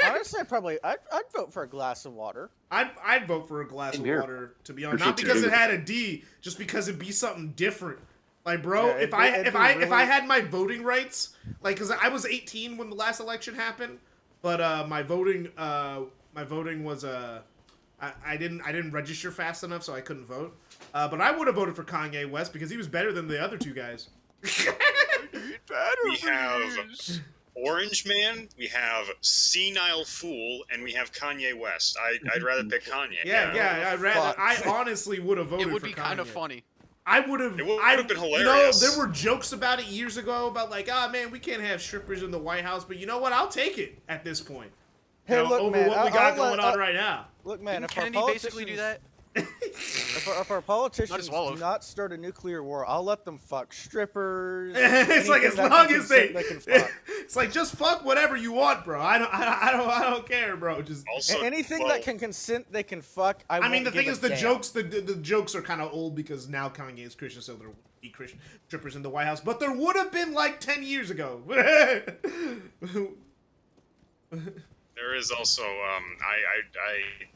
Honestly, I'd vote for a glass of water. I'd vote for a glass Same of here. water, to be honest. For Not sure, because too. it had a D, just because it'd be something different. Like, bro, Yeah, if I it'd be really- had my voting rights, like, cause I was 18 when the last election happened, but my voting was I didn't register fast enough, so I couldn't vote. But I would have voted for Kanye West because he was better than the other two guys. We have Orange Man, we have Senile Fool, and we have Kanye West. I'd rather pick Kanye. Yeah. I honestly would have voted. It would for be Kanye. kind of funny. I would have. It would have been hilarious. There were jokes about it years ago about like, man, we can't have strippers in the White House. But you know what? I'll take it at this point. Hey, You know, look, over man, what we got going on right now. Look, man, Didn't if our Kennedy basically do politicians- that? If our politicians well do of. not start a nuclear war, I'll let them fuck strippers. It's like as anything that long can as they, consent, can fuck. it's like just fuck whatever you want, bro. I don't care, bro. Just Also, Anything well, that can consent, they can fuck. I mean, the won't thing give is, a the damn. jokes, the jokes are kind of old because now Kanye is Christian, so there will be Christian strippers in the White House. But there would have been like 10 years ago. there is also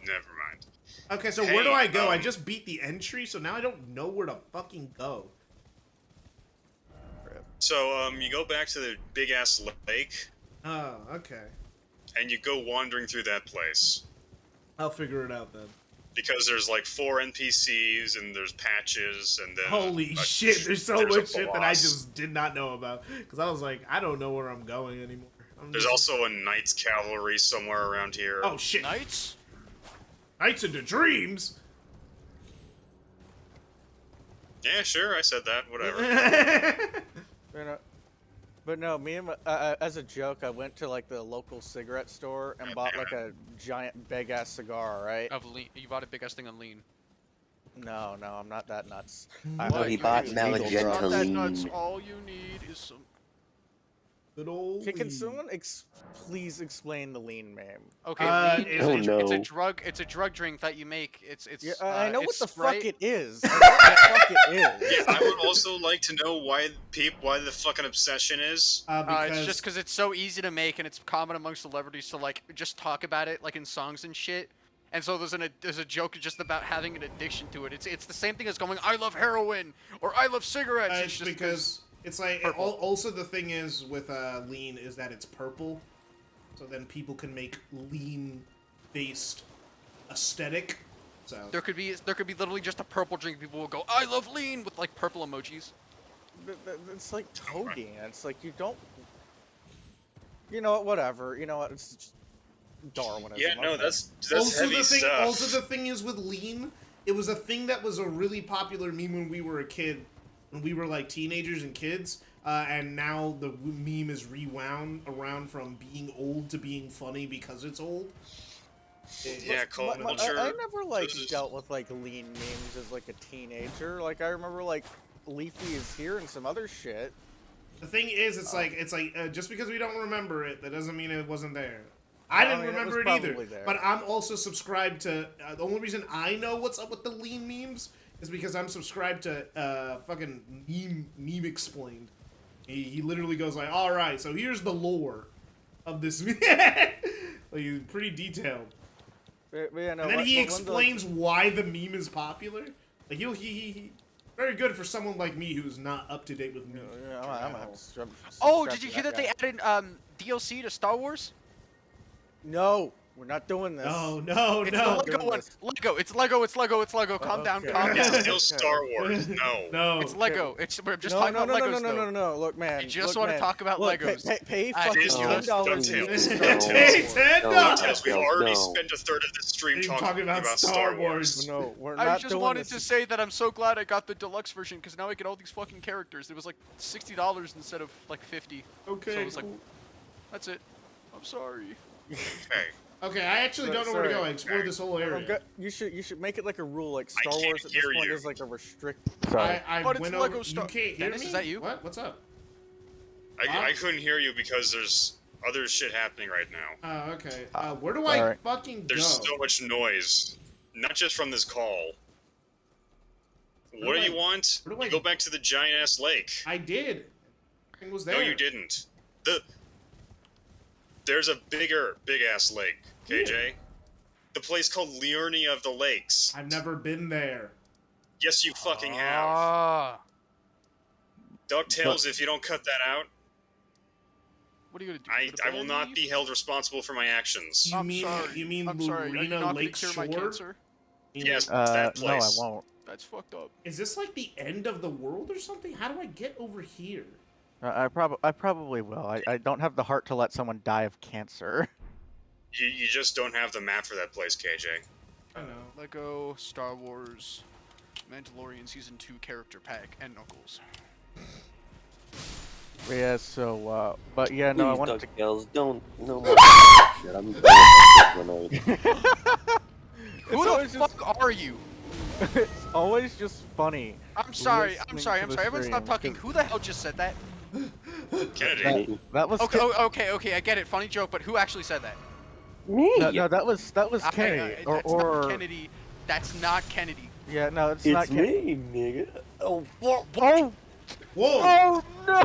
never mind. Okay, so Hey, where do I go? I just beat the entry, so now I don't know where to fucking go. So you go back to the big ass lake, Oh, okay. and you go wandering through that place I'll figure it out then. because there's like 4 NPCs and there's patches and then Holy shit, there's so a much shit that I boss. just did not know about. Because I was like, I don't know where I'm going anymore. There's also a Knights Cavalry somewhere around here. Oh shit. Knights? Nights into Dreams? Yeah, sure, I said that. Whatever. You know, but no, me and my, as a joke, I went to like the local cigarette store and bought like a giant big ass cigar. Right? Of lean. You bought a big ass thing on lean. No, I'm not that nuts. Oh, he bought Not Malagenta that lean. nuts. All you need is some. Good old. Can someone please explain the lean meme? Okay, lean it's- is Oh, it's a no. drug. It's a drug drink that you make. It's. Yeah, I know what it's the Sprite. fuck it is. I know what the fuck it is. I would also like to know why the fucking obsession is. Because It's just because it's so easy to make and it's common among celebrities to like just talk about it like in songs and shit. And so there's a joke just about having an addiction to it. It's the same thing as going, I love heroin or I love cigarettes. it's It's just because it's like purple. also the thing is with lean is that it's purple, so then people can make lean based aesthetic. So there could be literally just a purple drink. People will go, I love lean with like purple emojis. It's like toading. It's like you don't. You know what? Whatever. You know what? It's just Darwinism. Yeah, no, okay. that's also heavy the thing stuff. also the thing is with lean, it was a thing that was a really popular meme when we were a kid, when we were like teenagers and kids. And now the meme is rewound around from being old to being funny because it's old. Yeah, culture. I never like This is- dealt with like lean memes as like a teenager. Like I remember like Leafy is here and some other shit. The thing is, it's like just because we don't remember it, that doesn't mean it wasn't there. I No, I didn't mean, it remember was it either, probably there. but I'm also subscribed to. The only reason I know what's up with the lean memes is because I'm subscribed to fucking meme explained. He literally goes like, "All right, so here's the lore of this." Like, pretty detailed, But yeah, no, and then what- he what one's, explains why the meme is popular. Like he very good for someone like me who's not up to date with memes. Yeah, I'm gonna have to Oh, subscribe did you to hear that guy. they added DLC to Star Wars? No, we're not doing this. No, no, It's no. the Lego one. Lego. It's Lego. It's Lego. It's Lego. Calm down. Okay. Calm It's down. still Star Wars. No. No. It's Lego. We're just no, talking no, about no, Legos no, no, though. no, no, look, man. You just look, want to man. talk about Look, Legos. Pay I fucking Disney, $10 DuckTales. to Star Hey, Wars. Ted, No, no! Because we've already No. spent a third of the stream You're talking about Star Wars. No, we're I not just doing wanted this. to say that I'm so glad I got the deluxe version because now I get all these fucking characters. It was like $60 instead of like $50. Okay, So it was like, cool. that's it. I'm sorry. Okay. Okay, I actually don't know where to go. I Sorry. explored this whole area. You should make it like a rule, like I Star can't Wars at this hear point you. is like a restrict. I But it's went Lego over. Star- You can't hear Dennis, me? is that you? What? What's up? I couldn't hear you because there's other shit happening right now. Oh, okay. Where do I Alright. fucking There's go? so much noise. Not just from this call. Where What do do I- you want? where do I- You go back to the giant ass lake. I did. It was there. No, you didn't. There's a big ass lake, KJ. The place called Liurnia of the Lakes. I've never been there. Yes, you fucking have. Ah. DuckTales, if you don't cut that out. What are you gonna do? I will not be held responsible for my actions. You mean I'm sorry. Are you Lorena not gonna Lake cure my Shore? cancer? Yes, that No, I place. won't. That's fucked up. Is this like the end of the world or something? How do I get over here? I probably will. I don't have the heart to let someone die of cancer. You just don't have the map for that place, KJ. I know. Lego Star Wars Mandalorian Season 2 character pack and Knuckles. Yeah. So, but yeah, no, I Please, wanted to. DuckTales, don't no more shit. I'm done with that grenade. Who the fuck are you? It's always just funny. I'm sorry. I'm listening sorry. to I'm the sorry. Everyone stop stream, talking. 'cause- Who the hell just said that? Kennedy. That was Okay, okay. I get it. Funny joke, but who actually said that? Me? no, that was Kennedy, That's not Kennedy. That's not Kennedy. Yeah, no, it's not It's Kennedy. me, nigga. Oh, what? Oh, Whoa! oh no!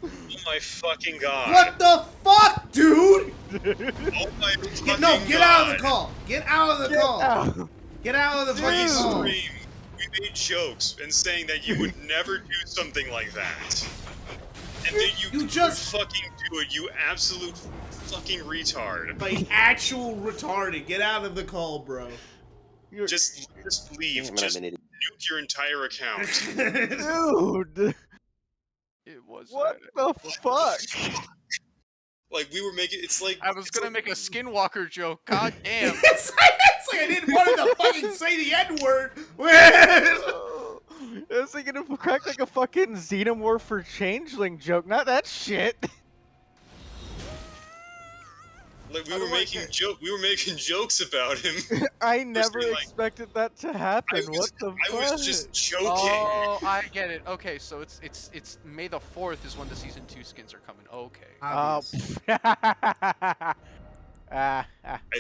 Oh my fucking god. What the fuck, dude? Oh my fucking No, get out of the god. call. Get out of the call. Ow. Get out of the fucking call. Pre-stream, we made jokes and saying that you would never do something like that. And then you just- fucking do it, you absolute fucking retard. Like actual retarded. Get out of the call, bro. Just leave. Damn it, Just I'm an idiot. nuke your entire account. Dude, It was. what the fuck? Like, we were making, it's like... I was it's gonna like- make a Skinwalker joke. God damn. it's like I didn't want to fucking say the N-word. I was thinking of crack like a fucking xenomorph or changeling joke, not that shit. Like, we How were do I making get- we were making jokes about him. I never like- expected that to happen. What the I fuck? was just joking. Oh, I get it. Okay, so it's May the 4th is when the season 2 skins are coming. Okay. Obvious. I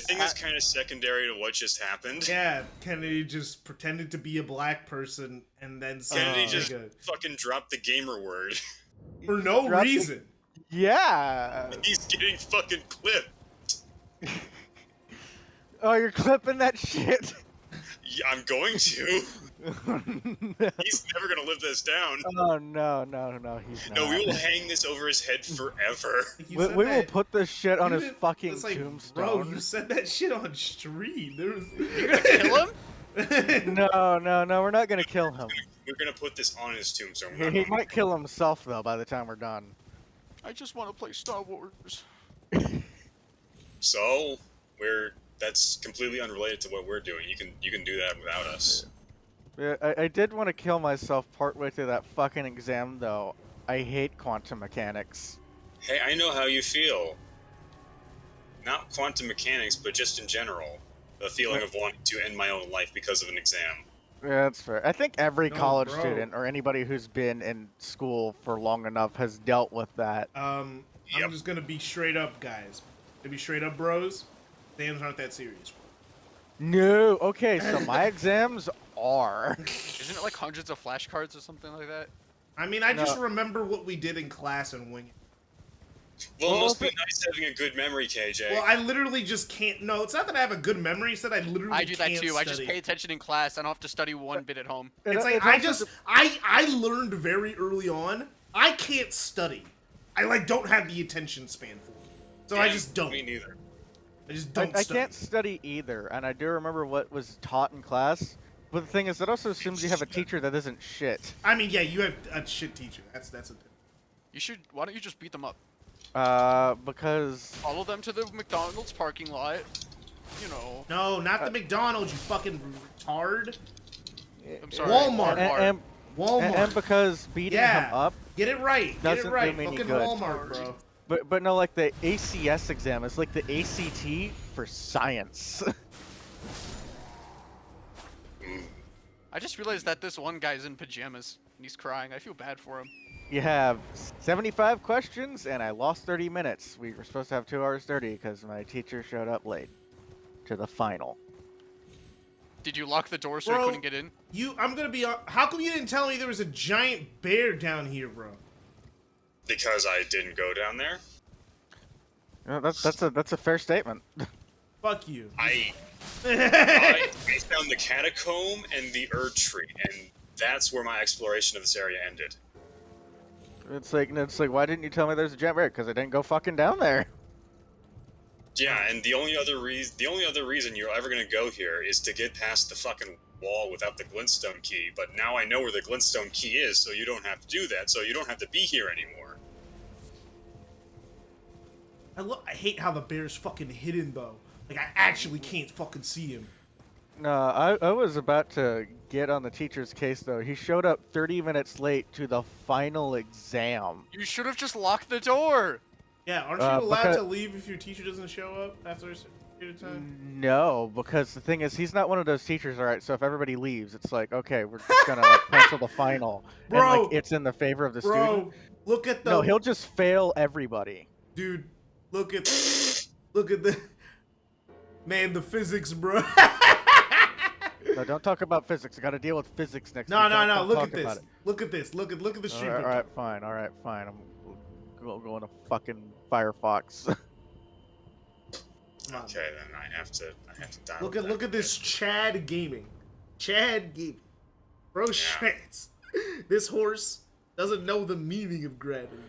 think that's kind of secondary to what just happened. Yeah, Kennedy just pretended to be a black person and then said Kennedy nigga just fucking dropped the gamer word. for no dropped the- reason. Yeah. He's getting fucking clipped. Oh, you're clipping that shit. Yeah, I'm going to. He's never gonna live this down. Oh no, he's not. No, we will hang this over his head forever. You We said will that- put this shit on you his didn't- fucking it's like, tombstone. Bro, you said that shit on stream. There was... You're gonna kill him? No, we're not gonna kill him. We're gonna put this on his tombstone. He might kill himself though by the time we're done. I just want to play Star Wars. So that's completely unrelated to what we're doing. You can do that without us. Yeah, I did want to kill myself partway through that fucking exam though. I hate quantum mechanics. Hey, I know how you feel. Not quantum mechanics, but just in general. The feeling of wanting to end my own life because of an exam. Yeah, that's fair. I think every No, college bro. student or anybody who's been in school for long enough has dealt with that. I'm Yep. just gonna be straight up, guys. To be straight up, bros. Exams aren't that serious. No, okay, so my exams are. Isn't it like hundreds of flashcards or something like that? I mean, I just No. remember what we did in class and wing it. Well, it Well, must be if it- nice having a good memory, KJ. Well, I literally just can't. No, it's not that I have a good memory. It's that I literally I do that can't too. I just study. pay attention in class. I don't have to study one bit at home. It's like I learned very early on. I can't study. I like don't have the attention span for it. So I Yeah, just don't. Me neither. I just don't I study. can't study either, and I do remember what was taught in class. But the thing is, that also assumes you have a teacher that isn't shit. I mean, yeah, you have a shit teacher. That's a thing. You should. Why don't you just beat them up? Because Follow them to the McDonald's parking lot. You know. No, not the McDonald's. You fucking retard. I'm sorry. Walmart. and, Walmart. and because beating Yeah. him up, Get it right. Get Doesn't it do right. me any Fucking good. Walmart, bro. but no, like the ACS exam is like the ACT for science. I just realized that this one guy's in pajamas and he's crying. I feel bad for him. You have 75 questions, and I lost 30 minutes. We were supposed to have 2 hours 30 because my teacher showed up late to the final. Did you lock the door so Bro. he couldn't get in? I'm gonna be. How come you didn't tell me there was a giant bear down here, bro? Because I didn't go down there. That's a fair statement. Fuck you. I found the catacomb and the Erd tree, and that's where my exploration of this area ended. It's like why didn't you tell me there's a giant barrier? Because I didn't go fucking down there. Yeah, and the only other reason you're ever gonna go here is to get past the fucking wall without the glintstone key. But now I know where the glintstone key is, so you don't have to do that. So you don't have to be here anymore. I hate how the bear's fucking hidden though. Like I actually can't fucking see him. No, I was about to get on the teacher's case though. He showed up 30 minutes late to the final exam. You should have just locked the door. Yeah, aren't you allowed because- to leave if your teacher doesn't show up after a certain period of time? No, because the thing is, he's not one of those teachers. All right, so if everybody leaves, it's like, okay, we're just gonna like pencil the final, and Bro! like it's in the favor of the student. Bro, look at the No, he'll just fail everybody. dude. Look at the man. The physics, bro. No, don't talk about physics. I got to deal with physics next. No, week. no, Don't no. Look talk at this. about it. Look at this. Look at the stream. All right, fine. All right, fine. I'm going to fucking Firefox. Okay, then I have to dial. Look at this Chad Gaming. Chad Gaming. Bro shreds. This horse doesn't know the meaning of gravity.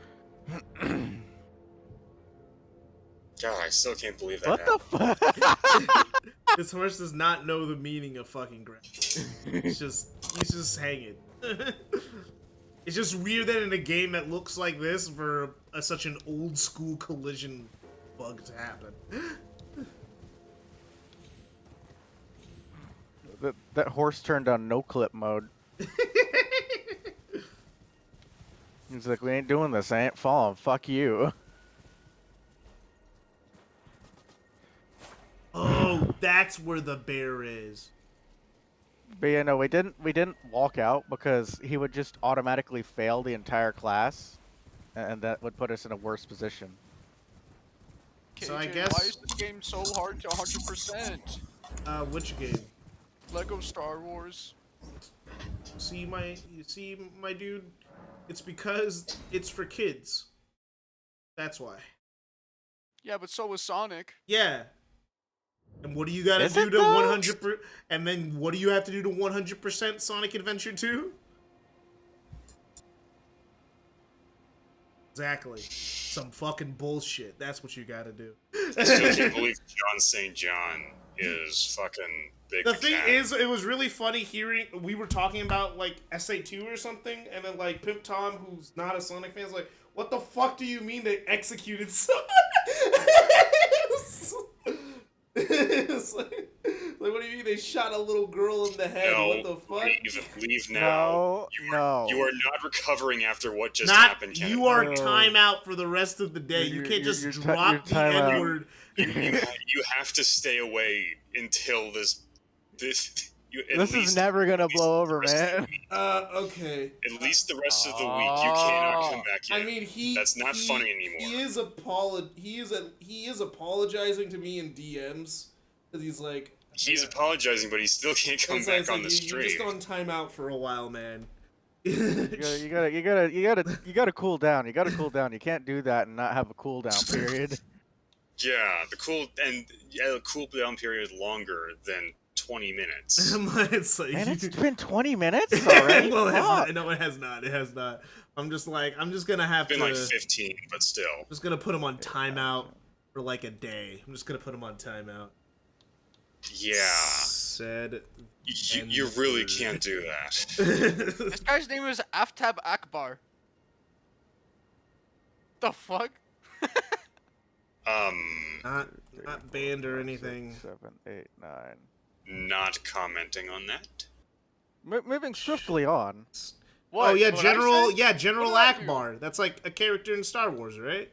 God, I still can't believe that. What happened. the fuck? This horse does not know the meaning of fucking gravity. He's just hanging. It's just weird that in a game that looks like this for such an old school collision bug to happen. That horse turned on no clip mode. He's like, we ain't doing this. I ain't falling. Fuck you. Oh, that's where the bear is. But yeah, no, we didn't walk out because he would just automatically fail the entire class, and that would put us in a worse position. So I KJ, guess- why is this game so hard to 100%? Which game? Lego Star Wars. You see my dude? It's because it's for kids. That's why. Yeah, but so was Sonic. Yeah. And what do you gotta Is do it to though? 100%? And then what do you have to do to 100% Sonic Adventure 2? Exactly. Some fucking bullshit. That's what you gotta do. I still can't believe John St. John is fucking big. The thing cat. is, it was really funny hearing, we were talking about, like, SA2 or something, and then, like, Pimp Tom, who's not a Sonic fan, is like, what the fuck do you mean they executed Sonic? It's like, what do you mean they shot a little girl in the head? No, What the fuck? leave now. No, no. You are not recovering after what just Not, happened, Kenneth. you are No. timeout for the rest of the day. You can't just you're drop the timeout. N-word. You have to stay away until this. At This least- is never gonna at least blow the over, rest of the man. week. Okay. At least the rest of the week, you cannot come back in. I mean, That's not funny anymore. He is apologizing to me in DMs because he's like. He's apologizing, but he still can't come it's back it's on the You're just stream. on timeout for a while, man. You gotta cool down. You gotta cool down. You can't do that and not have a cooldown period. Yeah, the cool down period longer than 20 minutes. It's like, Man, it's been 20 minutes already. well, it has Fuck. not. No, it has not. It has not. I'm just gonna have It's to. been like 15, but still. I'm just gonna put him on timeout for like a day. I'm just gonna put him on timeout. Yeah. Said. You really can't do that. This guy's name is Aftab Akbar. The fuck? Not banned or anything. 7, 8, 9. Not commenting on that. Moving swiftly on. What? Oh yeah, What I General. said? Yeah, General What did I do? Akbar. That's like a character in Star Wars, right?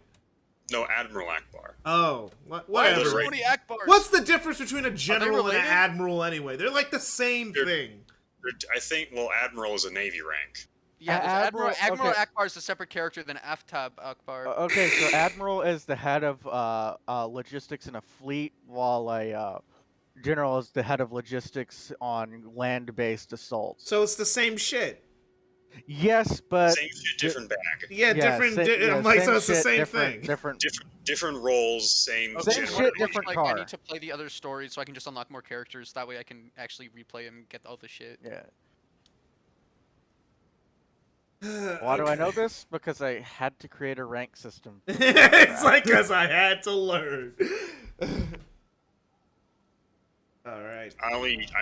No, Admiral Akbar. Oh, Why are whatever. there so Right. many Akbars? What's the difference between a general and an related? admiral anyway? They're like the same They're- thing. I think, well, Admiral is a Navy rank. Yeah, there's Admiral Admiral- okay. Akbar is a separate character than Aftab Akbar. Okay, so Admiral is the head of logistics in a fleet, while a general is the head of logistics on land-based assaults. So it's the same shit. Yes, but Same shit, different bag. Yeah, different. I'm like, so it's the shit, same different, thing. Different. Different roles, same Okay, Same so general. shit, what if, different like, car. I need to play the other stories so I can just unlock more characters. That way I can actually replay them and get all the shit. Yeah. Why do I know this? Because I had to create a rank system. It's like because I had to learn. All right. I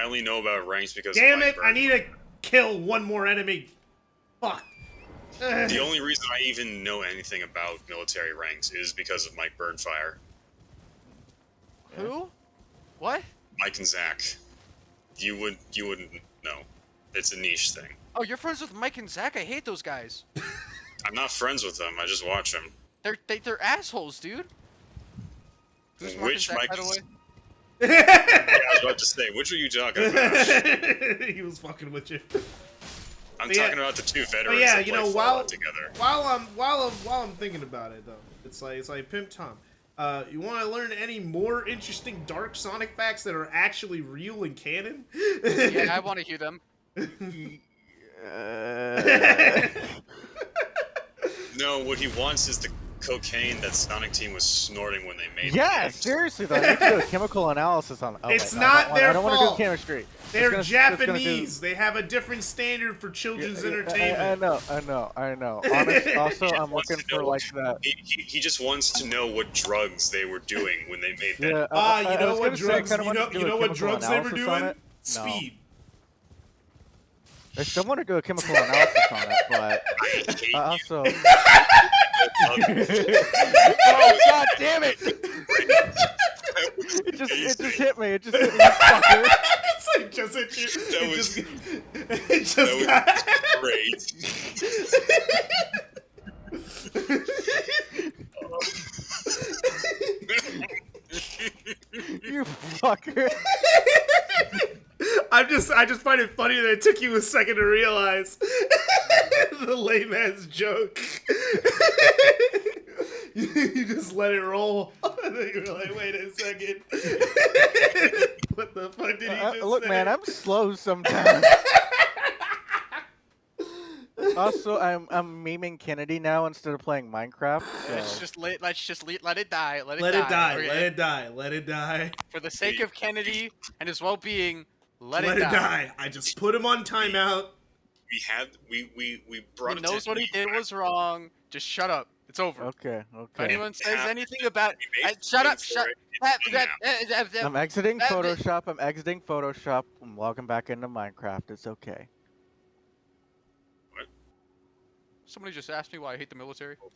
only know about ranks because Damn of it! I need to kill one more enemy. Fuck. The only reason I even know anything about military ranks is because of Mike Burnfire. Who? What? Mike and Zach. You wouldn't know. It's a niche thing. Oh, you're friends with Mike and Zach? I hate those guys. I'm not friends with them. I just watch them. They're assholes, dude. Who's Mark Which and Zach, Mike? by the way? Yeah, I was about to say, which are you talking about? He was fucking with you. I'm But yeah- talking about the two But veterans yeah, that you play know, Fallout together. while I'm thinking about it though, it's like Pimp Tom. You want to learn any more interesting Dark Sonic facts that are actually real and canon? Yeah, I want to hear them. No, what he wants is the cocaine that Sonic Team was snorting when they made Yeah, it. seriously though, I need to do a chemical analysis on. Oh, It's wait, not their I don't want to fault. do chemistry. They're It's gonna do- Japanese. They have a different standard for children's I entertainment. know. Honest, also, I'm wants looking to know for like that. He just wants to know what drugs they were doing when they made that. Yeah, You I know was what gonna say I drugs? kinda You wanted know, to do you a know what chemical drugs they were analysis on doing? it. No. Speed. I still want to do a chemical analysis on it, but I hate you. also. Oh, god damn it! It just hit me. It just hit me. Fucker. It's like just hit you. That It was- just that was got. great. You fucker. I just find it funny that it took you a second to realize the lame ass joke. You just let it roll. And then you were like, wait a second. What the fuck did he just Look, say? man, I'm slow sometimes. Also, I'm memeing Kennedy now instead of playing Minecraft. Let's just let it die. Let Let it die. okay? Let it die. Let it die. For the sake of Kennedy and his well-being, let Let it it die. die. I just put him on timeout. We brought He it knows to what he did was wrong. Just shut up. It's over. Okay. If anyone says Yeah. anything about We made shut up, space shut for it. up. I'm exiting that- Photoshop. I'm exiting Photoshop. I'm logging back into Minecraft. It's okay. Somebody just asked me why I hate the military. Oh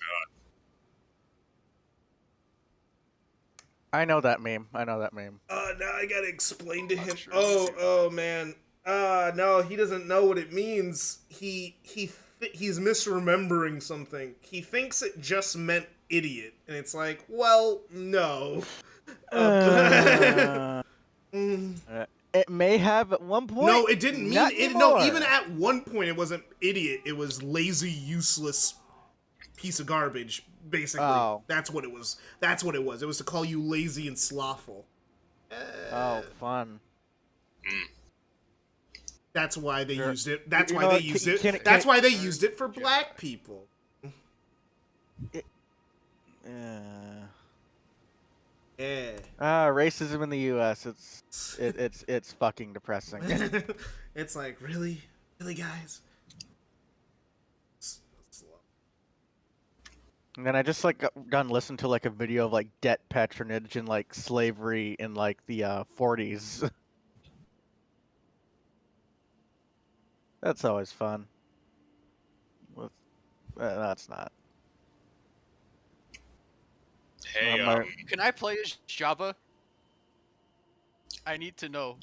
god. I know that meme. Now I gotta explain to him. sure. Oh man. No, he doesn't know what it means. He's misremembering something. He thinks it just meant idiot, and it's like, well, no. It may have at one point. No, it didn't mean not it. No, anymore. even at one point, it wasn't idiot. It was lazy, useless piece of garbage. Basically, Oh. that's what it was. That's what it was. It was to call you lazy and slothful. Oh, fun. That's why they Sure. used it. That's You why know they what, used can- it. can- That's can- why they used it for black people. Yeah. Racism in the U.S. It's fucking depressing. It's like, really, guys. And then I just like got done listening to like a video of like debt patronage and like slavery in like the 40s. That's always fun. That's not. Hey, my- Can I play as Jabba? I need to know.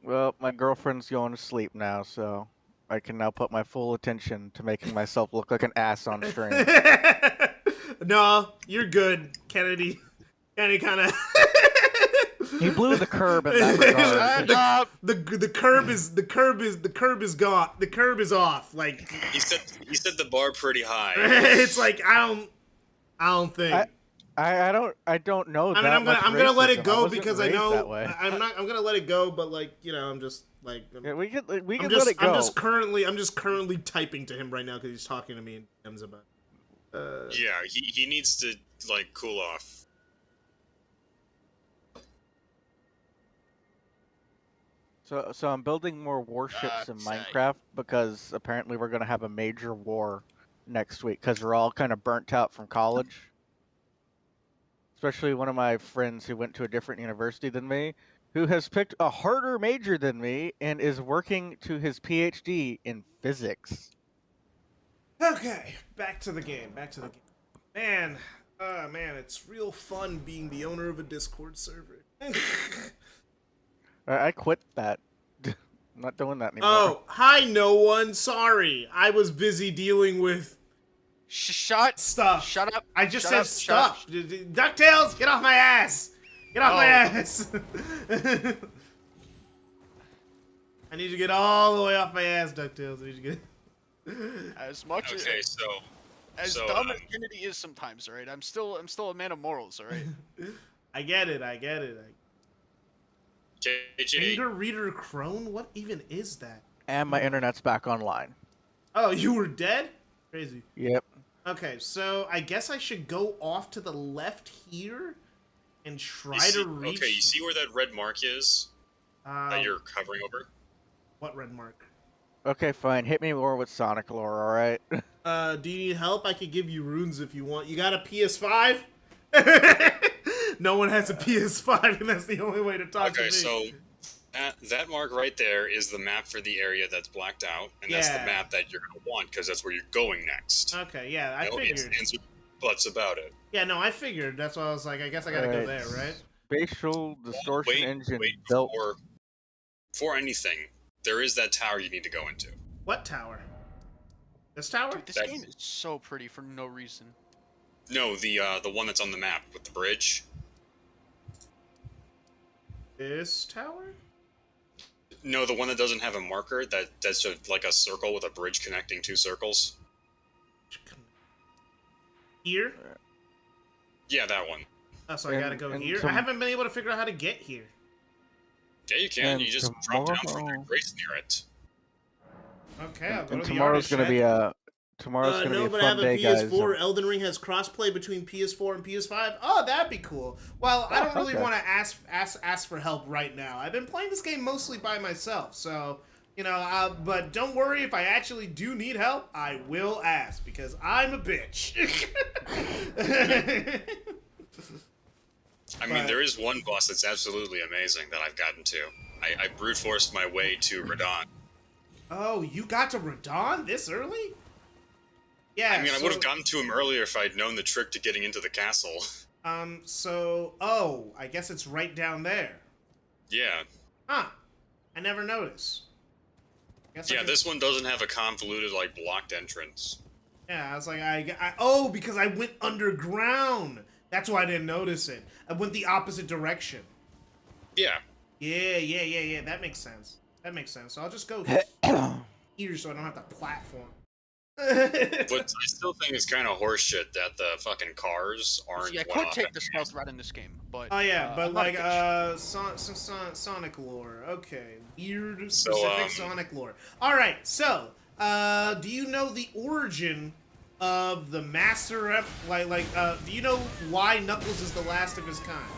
Well, my girlfriend's going to sleep now, so I can now put my full attention to making myself look like an ass on stream. No, you're good, Kennedy. Kennedy kind of. He blew the curb in that regard. Shut up! The curb is gone. The curb is off. Like he said the bar pretty high. it's like I don't think. I don't know. I mean, I'm gonna let it racism. go wasn't because I raised know that way. I'm gonna let it go. But like I'm just like Yeah, we could I'm let just it go. I'm just currently typing to him right now because he's talking to me in DMs about. Yeah, he needs to like cool off. So I'm building more warships in Say. Minecraft because apparently we're gonna have a major war next week because we're all kind of burnt out from college. Especially one of my friends who went to a different university than me, who has picked a harder major than me and is working to his PhD in physics. Okay, back to the game. Back to the game. Man, man, it's real fun being the owner of a Discord server. I quit that. I'm not doing that anymore. Oh, hi, no one. Sorry, I was busy dealing with Shut stuff. Shut up. I just Shut said up, shut up. stuff. DuckTales, get off my ass. Get off my ass. I need you to get all the way off my ass, DuckTales. I need you to get. As much Okay, as so, dumb as Kennedy is sometimes, all right. I'm still a man of morals, all right. I get it. JJ, Anger Reader Crone? What even is that? And my internet's back online. Oh, you were dead? Crazy. Yep. Okay, so I guess I should go off to the left here and try to reach. okay, you see where that red mark is that you're hovering over? What red mark? Okay, fine. Hit me more with Sonic lore, alright? Do you need help? I could give you runes if you want. You got a PS5? No one has a PS5, and that's the only way to talk to me. Okay, so that mark right there is the map for the area that's blacked out, and that's the Yeah. map that you're going to want, because that's where you're going next. Okay, yeah, I No ifs, figured. ands, or buts about it. Yeah, no, I figured. That's why I was like, I guess I gotta go there, right? Spatial distortion engine wait, built. before anything, there is that tower you need to go into. What tower? This tower? Dude, this game is so pretty for no reason. No, the one that's on the map with the bridge. This tower? No, the one that doesn't have a marker. That's just like a circle with a bridge connecting two circles. Here? Yeah, that one. Oh, so I gotta go And here? I haven't been able to figure out how to get here. Yeah, you can. And You just drop down from tomorrow- there. Grace near it. Okay, I'll go And to the tomorrow's gonna be artist a tomorrow's gonna no, be but a I fun have a day, guys. PS4. Elden Ring has crossplay between PS4 and PS5. Oh, that'd be cool. Well, I don't really okay. want to ask for help right now. I've been playing this game mostly by myself, so you know. But don't worry, if I actually do need help, I will ask because I'm a bitch. I mean, there is one boss that's absolutely amazing that I've gotten to. I brute forced my way to Radon. Oh, you got to Radon this early? Yeah. I mean, I would have gotten to him earlier if I'd known the trick to getting into the castle. Oh, I guess it's right down there. Yeah. Huh. I never noticed. Guess I Yeah, can- this one doesn't have a convoluted, like, blocked entrance. Yeah, I was like, oh, because I went underground. That's why I didn't notice it. I went the opposite direction. Yeah. Yeah. That makes sense. So I'll just go here so I don't have to platform. But I still think it's kind of horseshit that the fucking cars aren't. See, I could take the stealth route in this game, but Oh yeah, but I'm not a like bitch. Sonic lore. Okay, weird So, specific Sonic lore. All right, so do you know the origin of the Master Rep? Do you know why Knuckles is the last of his kind?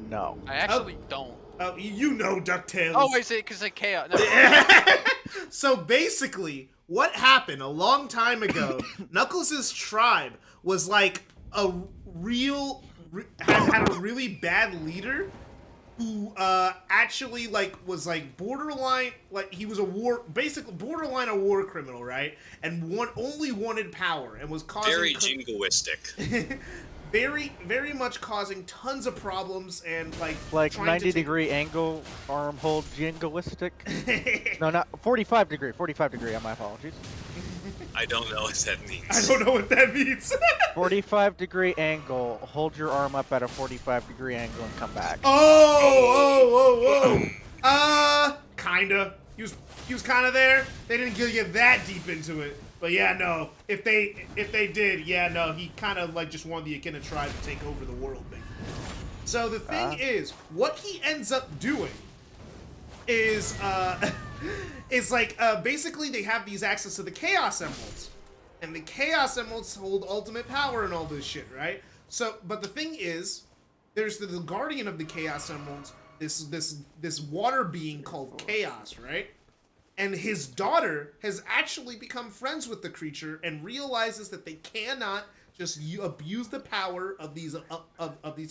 No. I actually don't. Oh, you know DuckTales. Oh, is it because of chaos? No. So basically, what happened a long time ago, Knuckles' tribe was like a had a really bad leader who actually was borderline, he was basically borderline a war criminal, right? And only wanted power and was causing Very jingoistic. very much causing tons of problems and Like trying 90-degree angle arm hold jingoistic. No, not 45 degree. 45 degree. My apologies. I don't know what that means. I don't know what that means. 45-degree angle. Hold your arm up at a 45-degree angle and come back. Oh. Kinda. He was kind of there. They didn't get that deep into it. But yeah, no. If they did, yeah, no. He kind of just wanted the Echidna tribe to take over the world, basically. So the thing is, what he ends up doing is basically they have these access to the Chaos Emeralds, and the Chaos Emeralds hold ultimate power and all this shit, right? So, but the thing is, there's the Guardian of the Chaos Emeralds, this water being called Chaos, right? And his daughter has actually become friends with the creature and realizes that they cannot just abuse the power of these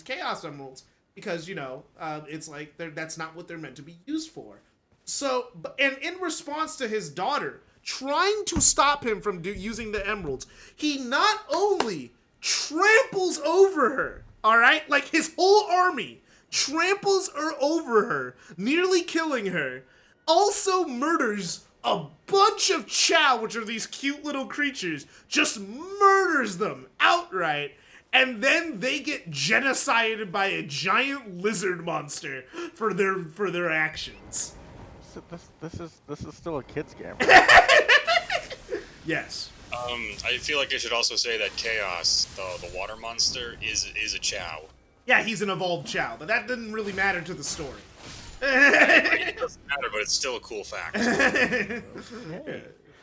Chaos Emeralds because it's like that's not what they're meant to be used for. So, and in response to his daughter trying to stop him from using the emeralds, he not only tramples over her, all right, like his whole army tramples over her, nearly killing her. Also murders a bunch of Chow, which are these cute little creatures, just murders them outright, and then they get genocided by a giant lizard monster for their actions. So this is still a kid's game. Yes. I feel like I should also say that Chaos, the water monster, is a Chow. Yeah, he's an evolved Chow, but that didn't really matter to the story. It doesn't matter, but it's still a cool fact. Yeah,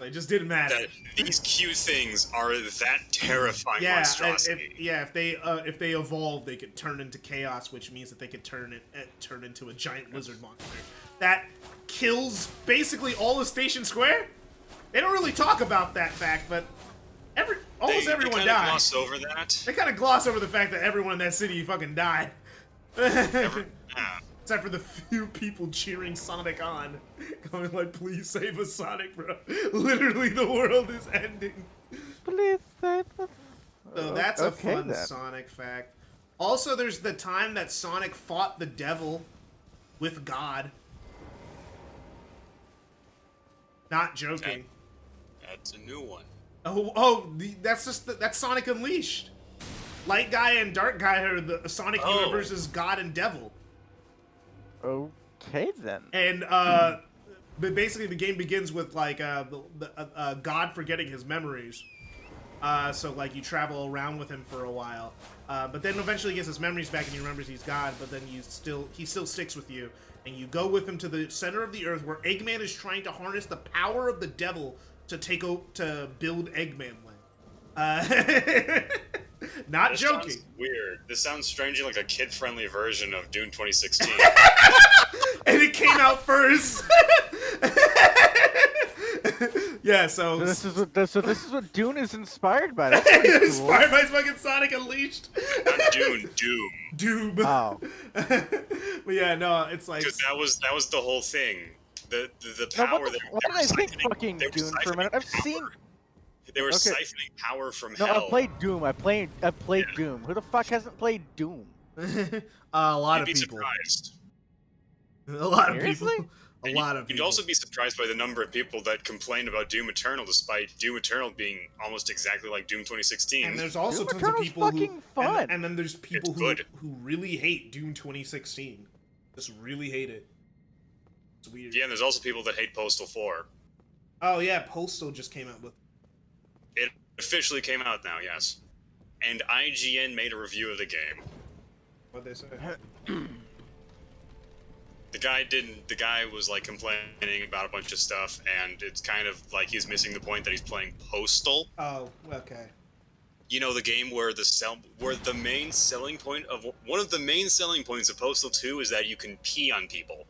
it just didn't matter. That these cute things are that terrifying monstrosity. If they evolve, they could turn into chaos, which means that they could turn into a giant lizard monster that kills basically all of Station Square. They don't really talk about that fact, but almost everyone died. They kind of gloss over that. They kind of gloss over the fact that everyone in that city fucking died. Except for the few people cheering Sonic on, going like, "Please save us, Sonic, bro! Literally, the world is ending." Please save us. So that's a fun then. Sonic fact. Also, there's the time that Sonic fought the devil with God. Not joking. That's a new one. That's Sonic Unleashed. Light Guy and Dark Guy are the Sonic universe's God and Devil. Okay then. And but basically the game begins with like God forgetting his memories. So like you travel around with him for a while, but then eventually he gets his memories back and he remembers he's God. But then he still sticks with you, and you go with him to the center of the earth where Eggman is trying to harness the power of the devil to build Eggman Land. Not this joking. Sounds weird. This sounds strangely like a kid-friendly version of Dune 2016. And it came out first. Yeah, so this is what Dune is inspired by. That's pretty cool. Inspired by fucking Sonic Unleashed. Not Dune, Doom. Doom. Oh. But yeah, no, it's like Because that was the whole thing. The Now, power what that why did I think fucking Dune for a minute? I've seen. They were Okay. siphoning power from No, hell. I played Doom. I played Doom. Who the fuck hasn't played Doom? a lot You'd be of people. surprised. A lot of Seriously? people. A lot of people. You'd also be surprised by the number of people that complained about Doom Eternal, despite Doom Eternal being almost exactly like Doom 2016. And there's also Doom tons Eternal's of people who fucking fun. And then there's people It's who good. really hate Doom 2016. Just really hate it. It's weird. Yeah, and there's also people that hate Postal 4. Oh yeah, Postal just came out with. It officially came out now, yes. And IGN made a review of the game. What'd they say? The guy was like complaining about a bunch of stuff, and it's kind of like he's missing the point that he's playing Postal. Oh, okay. You know, the game where the main selling point of one of the main selling points of Postal 2 is that you can pee on people.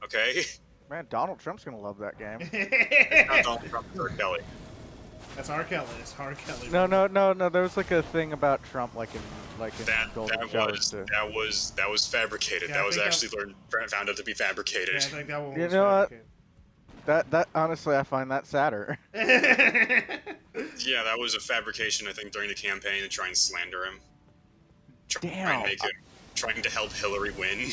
Okay? Man, Donald Trump's gonna love that game. It's not Donald Trump, it's R. Kelly. That's R. Kelly. It's R. Kelly. No. There was like a thing about Trump, like in Golden Showers too. That was fabricated. Yeah, I that was think actually found out to be fabricated. Yeah, I think that one You was know what? fabricated. That honestly, I find that sadder. Yeah, that was a fabrication, I think, during the campaign to try and slander him. Damn. Trying to help Hillary win.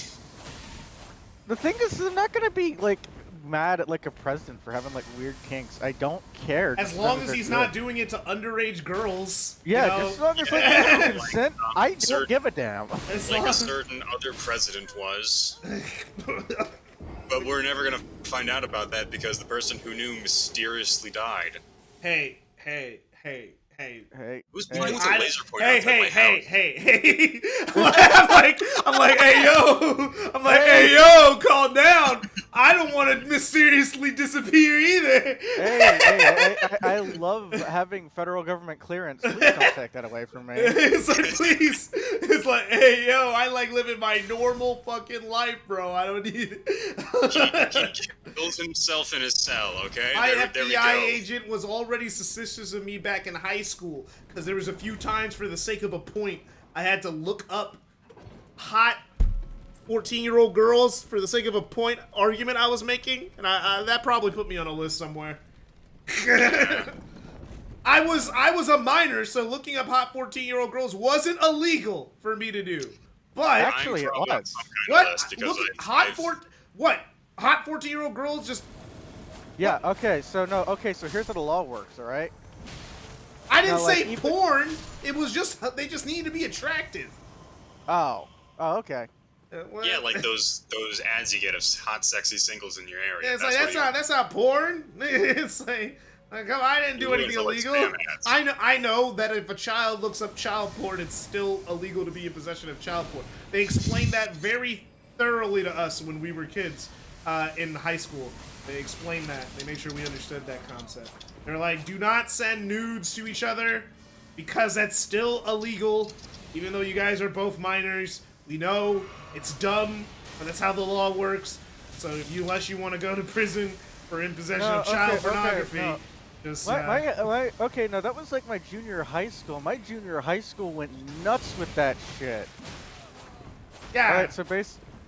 The thing is, they're not gonna be like mad at like a president for having like weird kinks. I don't care. As long as he's not doing it to underage girls. Yeah, you know? just as long as like consent, I don't give a damn. As Like long a as- certain other president was. But we're never gonna find out about that because the person who knew mysteriously died. Hey. Hey, Who's hey, playing with a laser pointer Hey, outside my house? I'm like, hey yo, calm down. I don't want to mysteriously disappear either. I love having federal government clearance. Please don't take that away from me. It's like, please. It's like, hey, yo, I like living my normal fucking life, bro. I don't need it. He kills himself in his cell, okay? My There we FBI go. agent was already suspicious of me back in high school because there was a few times, for the sake of a point, I had to look up hot 14-year-old girls for the sake of a point argument I was making, and I that probably put me on a list somewhere. I was a minor, so looking up hot 14-year-old girls wasn't illegal for me to do. But Actually, it I'm probably on was. some kind of what? list because Look, I've- hot 14-year-old girls just. Yeah. Okay. So no. Okay. So here's how the law works. All right. I didn't Now, like, say even- porn. It was just they just need to be attractive. Oh. Oh. Okay. Yeah, like those ads you get of hot, sexy singles in your area. Yeah, it's like that's not porn. It's like come on, I didn't do You anything ruined the, illegal. like, spam ads. I know that if a child looks up child porn, it's still illegal to be in possession of child porn. They explained that very thoroughly to us when we were kids in high school. They explained that. They made sure we understood that concept. They're like, do not send nudes to each other because that's still illegal, even though you guys are both minors. We know it's dumb, but that's how the law works. So unless you want to go to prison for in possession of child pornography, just Okay, no, that was like my junior high school. My junior high school went nuts with that shit. yeah. Alright, so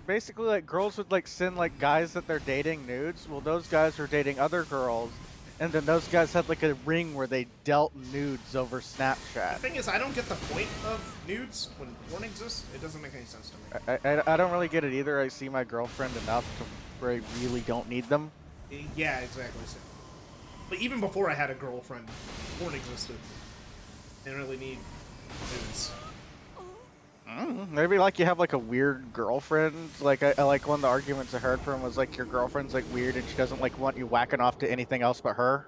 basically, like, girls would, like, send, like, guys that they're dating nudes. Well, those guys were dating other girls, and then those guys had, like, a ring where they dealt nudes over The Snapchat. thing is, I don't get the point of nudes when porn exists. It doesn't make any sense to me. I don't really get it either. I see my girlfriend enough to where I really don't need them. Yeah, exactly. So. But even before I had a girlfriend, porn existed. Didn't really need nudes. Maybe, like, you have, like, a weird girlfriend. Like, I like one of the arguments I heard from was, like, your girlfriend's, like, weird and she doesn't, like, want you whacking off to anything else but her.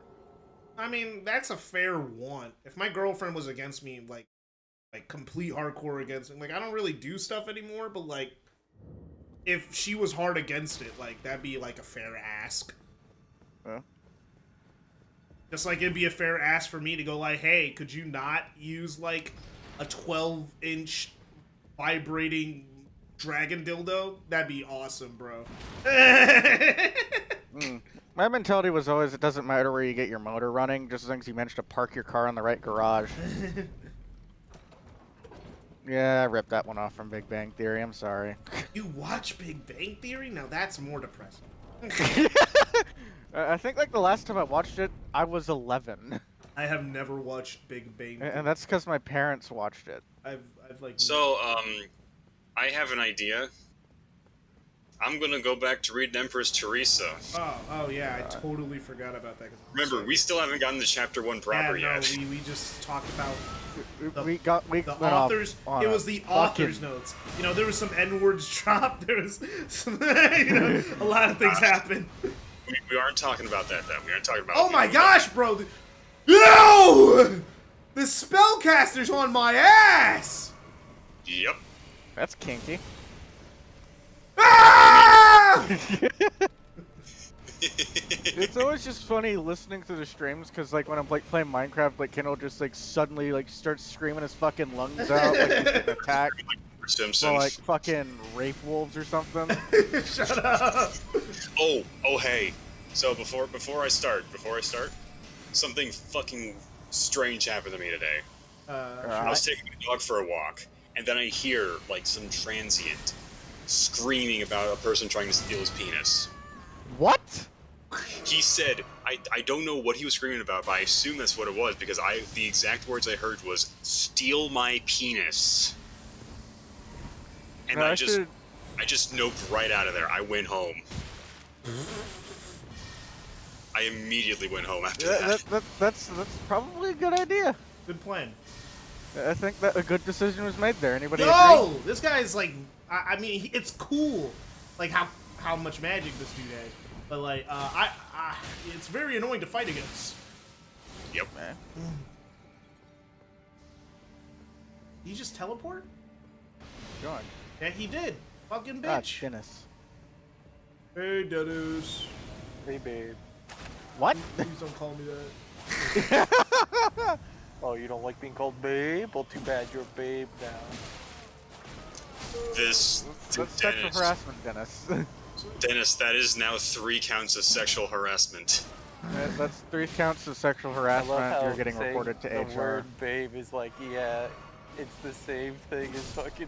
I mean, that's a fair want. If my girlfriend was against me, like complete hardcore against me, like, I don't really do stuff anymore, but, like, if she was hard against it, like, that'd be, like, a fair ask. Huh? Just like it'd be a fair ask for me to go, like, hey, could you not use, like, a 12-inch vibrating dragon dildo? That'd be awesome, bro. My mentality was always, it doesn't matter where you get your motor running, just as long as you manage to park your car in the right garage. Yeah, I ripped that one off from Big Bang Theory, I'm sorry. You watch Big Bang Theory? Now that's more depressing. I think, like, the last time I watched it, I was 11. I have never watched Big Bang Theory. And that's because my parents watched it. I've like... So, I have an idea. I'm gonna go back to reading Empress Teresa. Oh yeah, I totally forgot about that. Remember, we still haven't gotten to chapter 1 proper yet. we just talked about We the went off authors. on It a was the author's fucking- notes. You know, there was some N-words dropped. There was some, you know, a lot of things happened. We aren't talking about that, though. We aren't talking about... Oh my gosh, bro! No! The spellcaster's on my ass! Yep. That's kinky. Ah! It's always just funny listening to the streams because, like, when I'm like playing Minecraft, like Kendall just like suddenly like starts screaming his fucking lungs out like he's getting attacked Simpson. by like fucking rape wolves or something. Shut up! Oh, hey. So before I start, something fucking strange happened to me today. I was taking my dog for a walk, and then I hear like some transient screaming about a person trying to steal his penis. What? He said, I don't know what he was screaming about, but I assume that's what it was because the exact words I heard was "steal my penis," and No, I just noped right out of there. I went home. I immediately went home after that. That's probably a good idea. Good plan. I think that a good decision was made there. Anybody Yo! agree? This guy's like, I mean, it's cool, like how much magic this dude has. But like, it's very annoying to fight against. Yep. Did he just teleport? Go on. Yeah, he did. Fucking Ah, bitch. Dennis. Hey, Dennis. Hey, babe. What? Please don't call me that. Oh, you don't like being called babe? Well, too bad you're a babe now. This That's sexual Dennis, harassment, Dennis. Dennis, that is now 3 counts of sexual harassment. That's 3 counts of sexual I love harassment. how You're getting saying reported to the HR. word babe is like, yeah, it's the same thing as fucking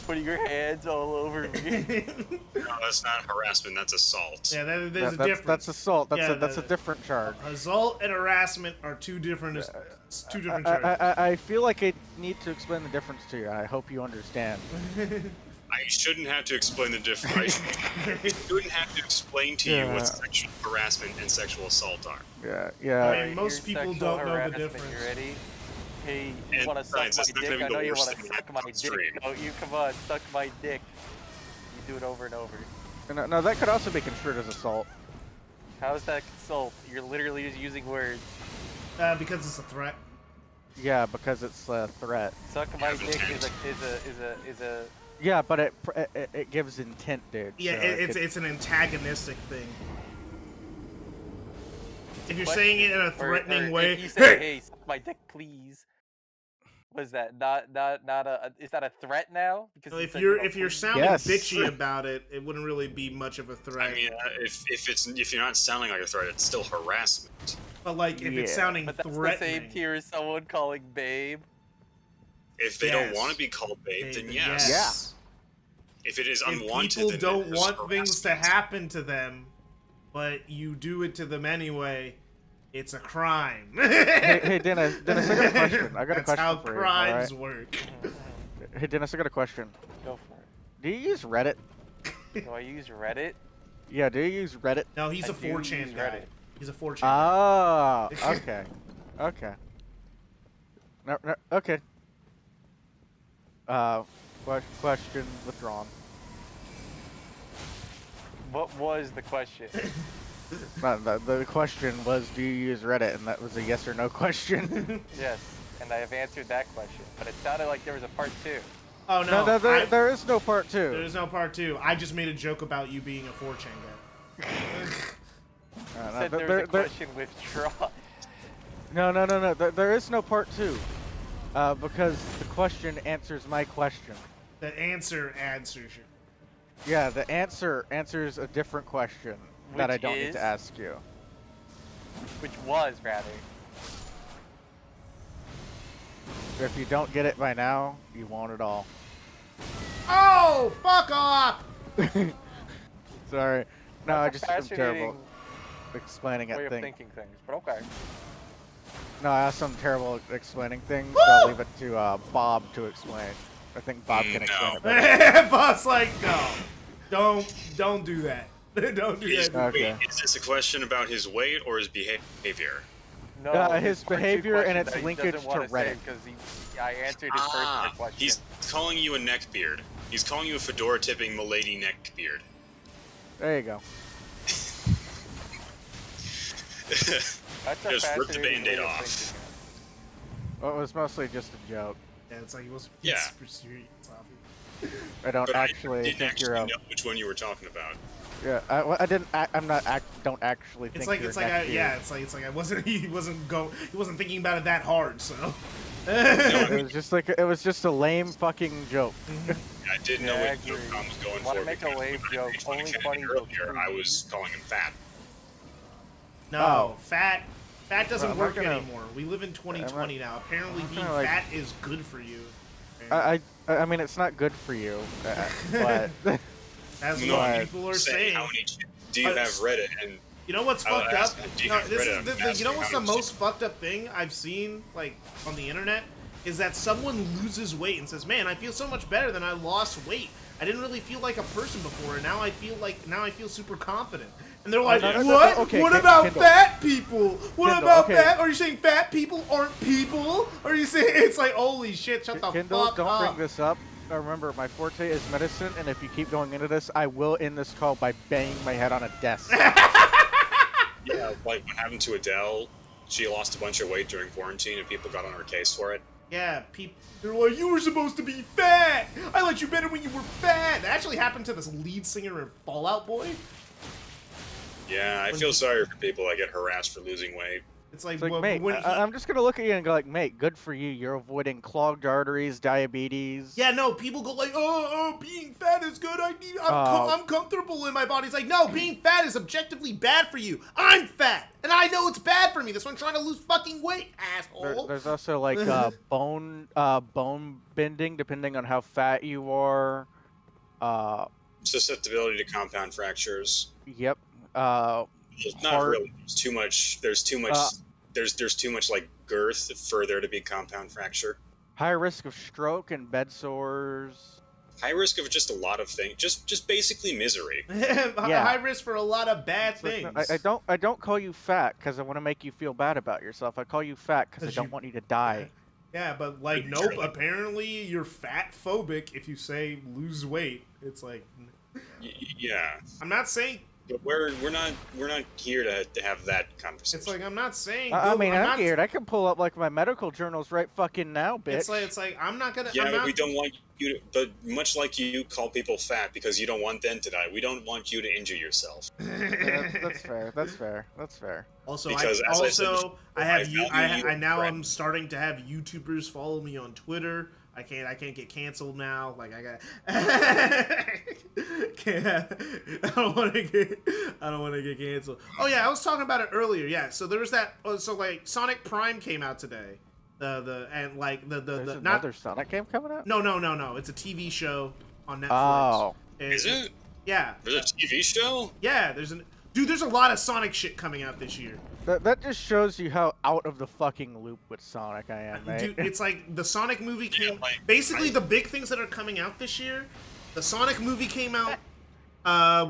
putting your hands all over me. No, that's not harassment. That's assault. Yeah, there's a That's difference. assault. That's Yeah, a different charge. Assault and harassment are two different charges. I feel like I need to explain the difference to you. I hope you understand. I shouldn't have to explain the difference. I shouldn't have to explain to you what sexual harassment and sexual assault are. Yeah, I yeah. mean, Alright, most here's people sexual don't know the harassment. difference. You ready? Hey, And you want to suck my besides, that's not dick? gonna be I know the you worst want to thing suck that my happens dick. on stream. Oh, you come on, suck my dick. You do it over and over. No, that could also be construed as assault. How is that consult? You're literally just using words. Because it's a threat. Yeah, because it's a threat. Suck my Have dick intent. is a Yeah, but it gives intent, dude. Yeah, so it's an antagonistic thing. If you're What? saying it in a or threatening if way, you say, "Hey, suck my dick, please." Was that not a? Is that a threat now? Because you if said, you're you know, if you're please? sounding Yes. bitchy about it, it wouldn't really be much of a threat. I mean, if you're not sounding like a threat, it's still harassment. But like if it's Yeah. sounding But that's the threatening, same tier as someone calling babe. If they Yes. don't want to be called babe, then yes. yes. If it is If unwanted, people then don't it is want things to harassment. happen to them, but you do it to them anyway, it's a crime. Hey, Dennis, I got a question. I got a That's question how for you. crimes alright? work. Hey, Dennis, I got a question. Go for it. Do you use Reddit? Do I use Reddit? Yeah, do you use Reddit? No, he's I a do 4chan use guy. Reddit. He's a 4chan. Ah, okay, okay. No, okay. Question withdrawn. What was the question? The question was, do you use Reddit? And that was a yes or no question. Yes, and I have answered that question, but it sounded like there was a part 2. Oh no, no, there is no part 2. there's no part 2. I just made a joke about you being a 4chan guy. You said there was a question withdrawn. No. There is no part 2. Because the question answers my question. The answer answers you. Yeah, the answer answers a different question that I Which don't need is? to ask you. Which was, rather. If you don't get it by now, you won't at all. Oh, fuck off! Sorry. No, I That's a just am terrible fascinating explaining way at of things. thinking things, but okay. No, I am terrible at explaining things, so I'll leave it to Bob to explain. I think Bob can explain No. it better. Boss, like, no, don't do that. Don't do Is, that. Okay. Wait, is this a question about his weight or his behavior? No, his part 2 behavior and question its that he linkage doesn't wanna to say Reddit. 'cause I answered his first question. He's calling you a neckbeard. He's calling you a fedora-tipping milady neckbeard. There you go. That's a Just rip the fascinating Band-Aid way of off. thinking. Well, it was mostly just a joke. Yeah, it's like it was Yeah. super serious. Obviously. I don't But actually I didn't think actually you're a. know which one you were talking about. Yeah, I didn't. I'm not. Don't actually think It's like you're it's like neck beard. yeah, it's like I wasn't he wasn't thinking about it that hard. So. It was just a lame fucking joke. I didn't know Yeah, I what joke agree. Tom was going Wanna for. make a because lame when I joke, made only fun of funny Kennedy jokes earlier, for I you. was calling him fat. No, Oh. fat doesn't I'm not work gonna- anymore. We live in 2020 now. Apparently, I'm being gonna, like- fat is good for you. I mean, it's not good for you, but That's No, what Right. people are Say, saying. how many do you have Reddit? And You know what's I'll fucked ask up? him, do you No, have this Reddit? is I'm you know asking what's how the many- most fucked up thing I've seen like on the internet is that someone loses weight and says, "Man, I feel so much better than I lost weight. I didn't really feel like a person before, and now I feel super confident." And they're like, no, "What? okay, what Kendall. about fat people? What Kendall, about okay. fat? Are you saying fat people aren't people? Are you saying it's like holy shit? Shut the Kindle, fuck don't up." bring this up. Remember, my forte is medicine, and if you keep going into this, I will end this call by banging my head on a desk. yeah, like what happened to Adele? She lost a bunch of weight during quarantine, and people got on her case for it. Yeah, people. They're like, "You were supposed to be fat. I liked you better when you were fat." That actually happened to this lead singer of Fall Out Boy. Yeah, I feel sorry for people that get harassed for losing weight. It's like, It's like, when, mate, when he- I'm just gonna look at you and go like, mate, good for you. You're avoiding clogged arteries, diabetes. yeah, no, people go like, oh, being fat is good. Oh. I'm comfortable in my body. It's like, no, being fat is objectively bad for you. I'm fat, and I know it's bad for me. That's why I'm trying to lose fucking weight, asshole. There's also like bone bending, depending on how fat you are. Susceptibility to compound fractures. Yep. It's not Heart- really. There's too much. There's too much. There's too much like girth for there to be compound fracture. High risk of stroke and bed sores. High risk of just a lot of things. Just basically misery. High risk for a lot of bad It's like, things. no, I don't call you fat because I want to make you feel bad about yourself. I call you fat because I 'Cause don't you- want you to die. Yeah, but like, nope. Apparently, you're fat phobic if you say lose weight. It's like, Yeah, I'm not saying. but we're not here to have that conversation. It's like, I'm not saying. I go- mean, I'm I'm not- scared. I can pull up like my medical journals right fucking now, bitch. It's like I'm not gonna. Yeah, I'm but not, we don't want you to. But much like you call people fat because you don't want them to die, we don't want you to injure yourself. Yeah, that's fair. That's fair. That's fair. Also, Because, as I said before, I have I you. value you I now as a I'm friend. starting to have YouTubers follow me on Twitter. I can't get canceled now. Like I got. can't, I don't want to get canceled. Oh yeah, I was talking about it earlier. Yeah, so there was that. So like Sonic Prime came out today. And like the There's not another Sonic game coming out. no. It's a TV show on Netflix. Oh, Is it? Yeah. There's a TV show? Yeah. There's a lot of Sonic shit coming out this year. that just shows you how out of the fucking loop with Sonic I am, mate. Dude, it's like the Sonic movie came. Yeah, like, basically, the big things that are coming out this year. The Sonic movie came out.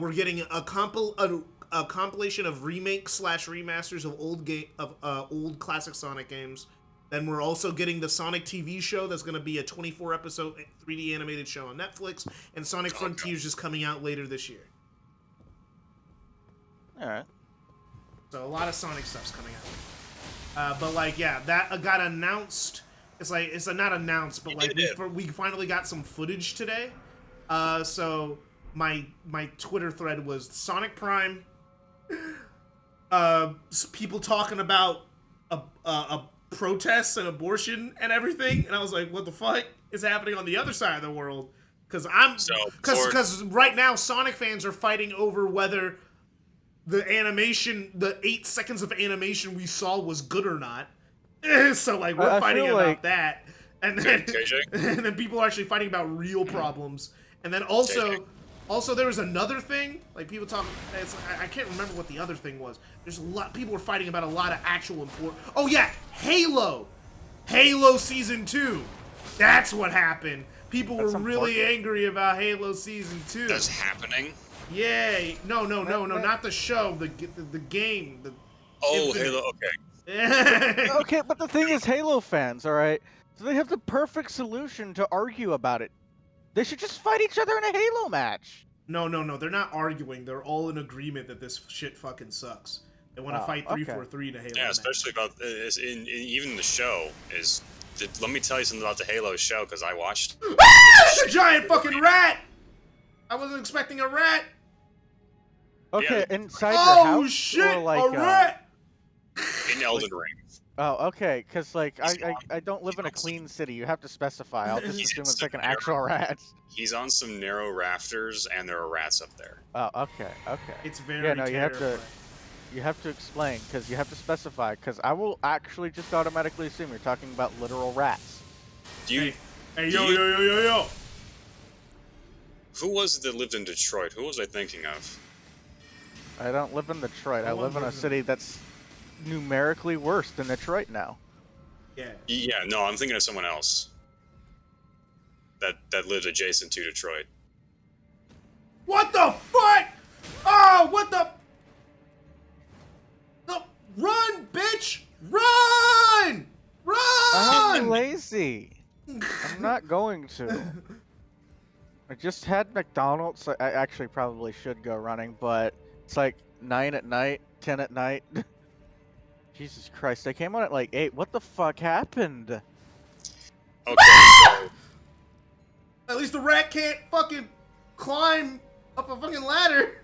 We're getting a compilation of remakes / remasters of old classic Sonic games. Then we're also getting the Sonic TV show that's going to be a 24 episode 3D animated show on Netflix, and Sonic Frontiers is coming out later this year. All right. So a lot of Sonic stuff's coming out. But like, yeah, that got announced. It's not announced, but like we finally got some footage today. So my Twitter thread was Sonic Prime. People talking about a protests and abortion and everything, and I was like, what the fuck is happening on the other side of the world? Because right now Sonic fans are fighting over whether the 8 seconds of animation we saw was good or not. So like we're I fighting feel about like- that, and then KJ? and then people are actually fighting about real problems. And then also there was another thing, like people talking. I can't remember what the other thing was. There's a lot. People were fighting about a lot of actual important. Oh yeah, Halo Season 2. That's what happened. People were really angry about Halo Season 2. That's happening? Yay! No, not the show. The game. Oh, Infinite. Halo, okay. Okay, but the thing is, Halo fans, all right, so they have the perfect solution to argue about it. They should just fight each other in a Halo match. No. They're not arguing. They're all in agreement that this shit fucking sucks. They want to fight 343 in a Halo Yeah, match. especially about even the show is. Let me tell you something about the Halo show because I watched. It's a giant fucking rat! I wasn't expecting a rat! Okay, Yeah. inside your Oh house shit, or like a rat! In Elden Ring. Oh, okay, because like I don't live in a clean city. You have to specify. I'll just He's assume it's like an inside your actual rat. He's on some narrow rafters, and there are rats up there. Oh, okay. It's very Yeah, no, you have to terrifying. explain because you have to specify because I will actually just automatically assume you're talking about literal rats. Do you? Hey, do yo, you- yo, yo, yo, yo! Who was it that lived in Detroit? Who was I thinking of? I don't live in Detroit. I No one live in a lives in- city that's numerically worse than Detroit now. Yeah. Yeah, no, I'm thinking of someone else. That lived adjacent to Detroit. What the fuck? Oh, what the? Run, bitch! Run! I'm Run! lazy. I'm not going to. I just had McDonald's. I actually probably should go running, but it's like 9 at night, 10 at night. Jesus Christ, I came on at like 8. What the fuck happened? Okay, so At least the rat can't fucking climb up a fucking ladder.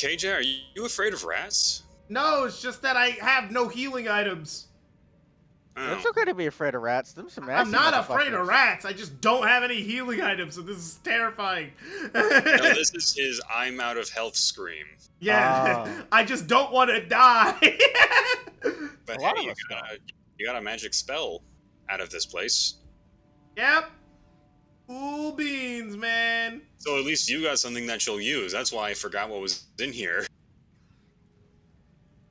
KJ, are you afraid of rats? No, it's just that I have no healing items. Oh. It's okay to be afraid of rats. Them some I'm nasty not afraid of motherfuckers. rats. I just don't have any healing items, so this is terrifying. No, this is his I'm out of health scream. Yeah, Oh. I just don't want to die. But A lot hey, of us you got a magic spell out of this place. Yep. Cool beans, man. So at least you got something that you'll use. That's why I forgot what was in here.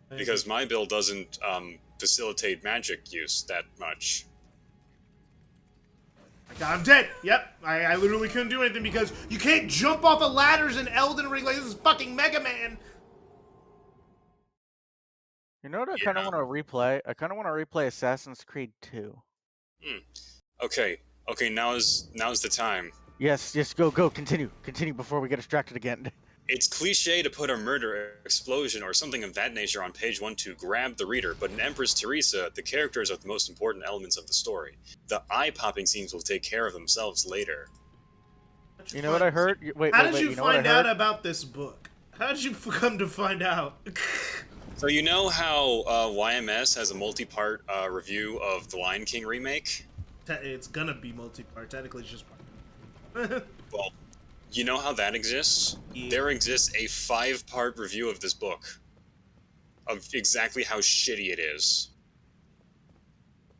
Because my build doesn't facilitate magic use that much. I'm dead. Yep. I literally couldn't do anything because you can't jump off of ladders in Elden Ring like this is fucking Mega Man. You know what I kind of want to replay? I kind of want to replay Assassin's Creed 2. Okay, now's the time. Yes, go, continue before we get distracted again. It's cliche to put a murder, explosion, or something of that nature on page 1 to grab the reader, but in Empress Teresa, the characters are the most important elements of the story. The eye-popping scenes will take care of themselves later. You know what I heard? Wait, How wait, did you you know what I find out heard? about this book? How did you come to find out? So you know how YMS has a multi-part review of the Lion King remake? It's gonna be multi-part. Technically, it's just part. Well, you know how that exists? Yeah. There exists a 5-part review of this book. Of exactly how shitty it is.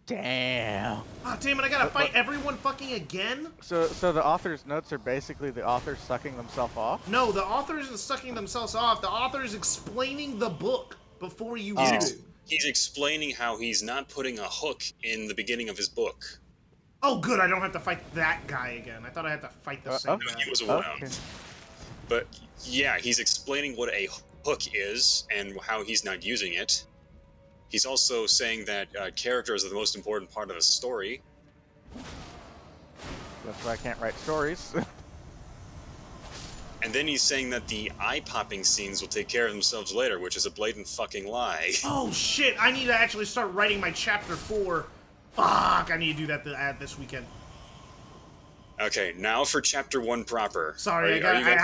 Damn. Oh, damn it, I gotta fight everyone fucking again? So the author's notes are basically the author sucking themselves off? No, the author isn't sucking themselves off. The author is explaining the book before you read it. He's explaining how he's not putting a hook in the beginning of his book. Oh, good, I don't have to fight that guy again. I thought I had to fight the same okay. guy. He was around. Okay. But yeah, he's explaining what a hook is and how he's not using it. He's also saying that characters are the most important part of a story. That's why I can't write stories. And then he's saying that the eye-popping scenes will take care of themselves later, which is a blatant fucking lie. Oh, shit, I need to actually start writing my chapter 4. Fuck, I need to do that this weekend. Okay, now for chapter 1 proper. Sorry, Are you guys ready?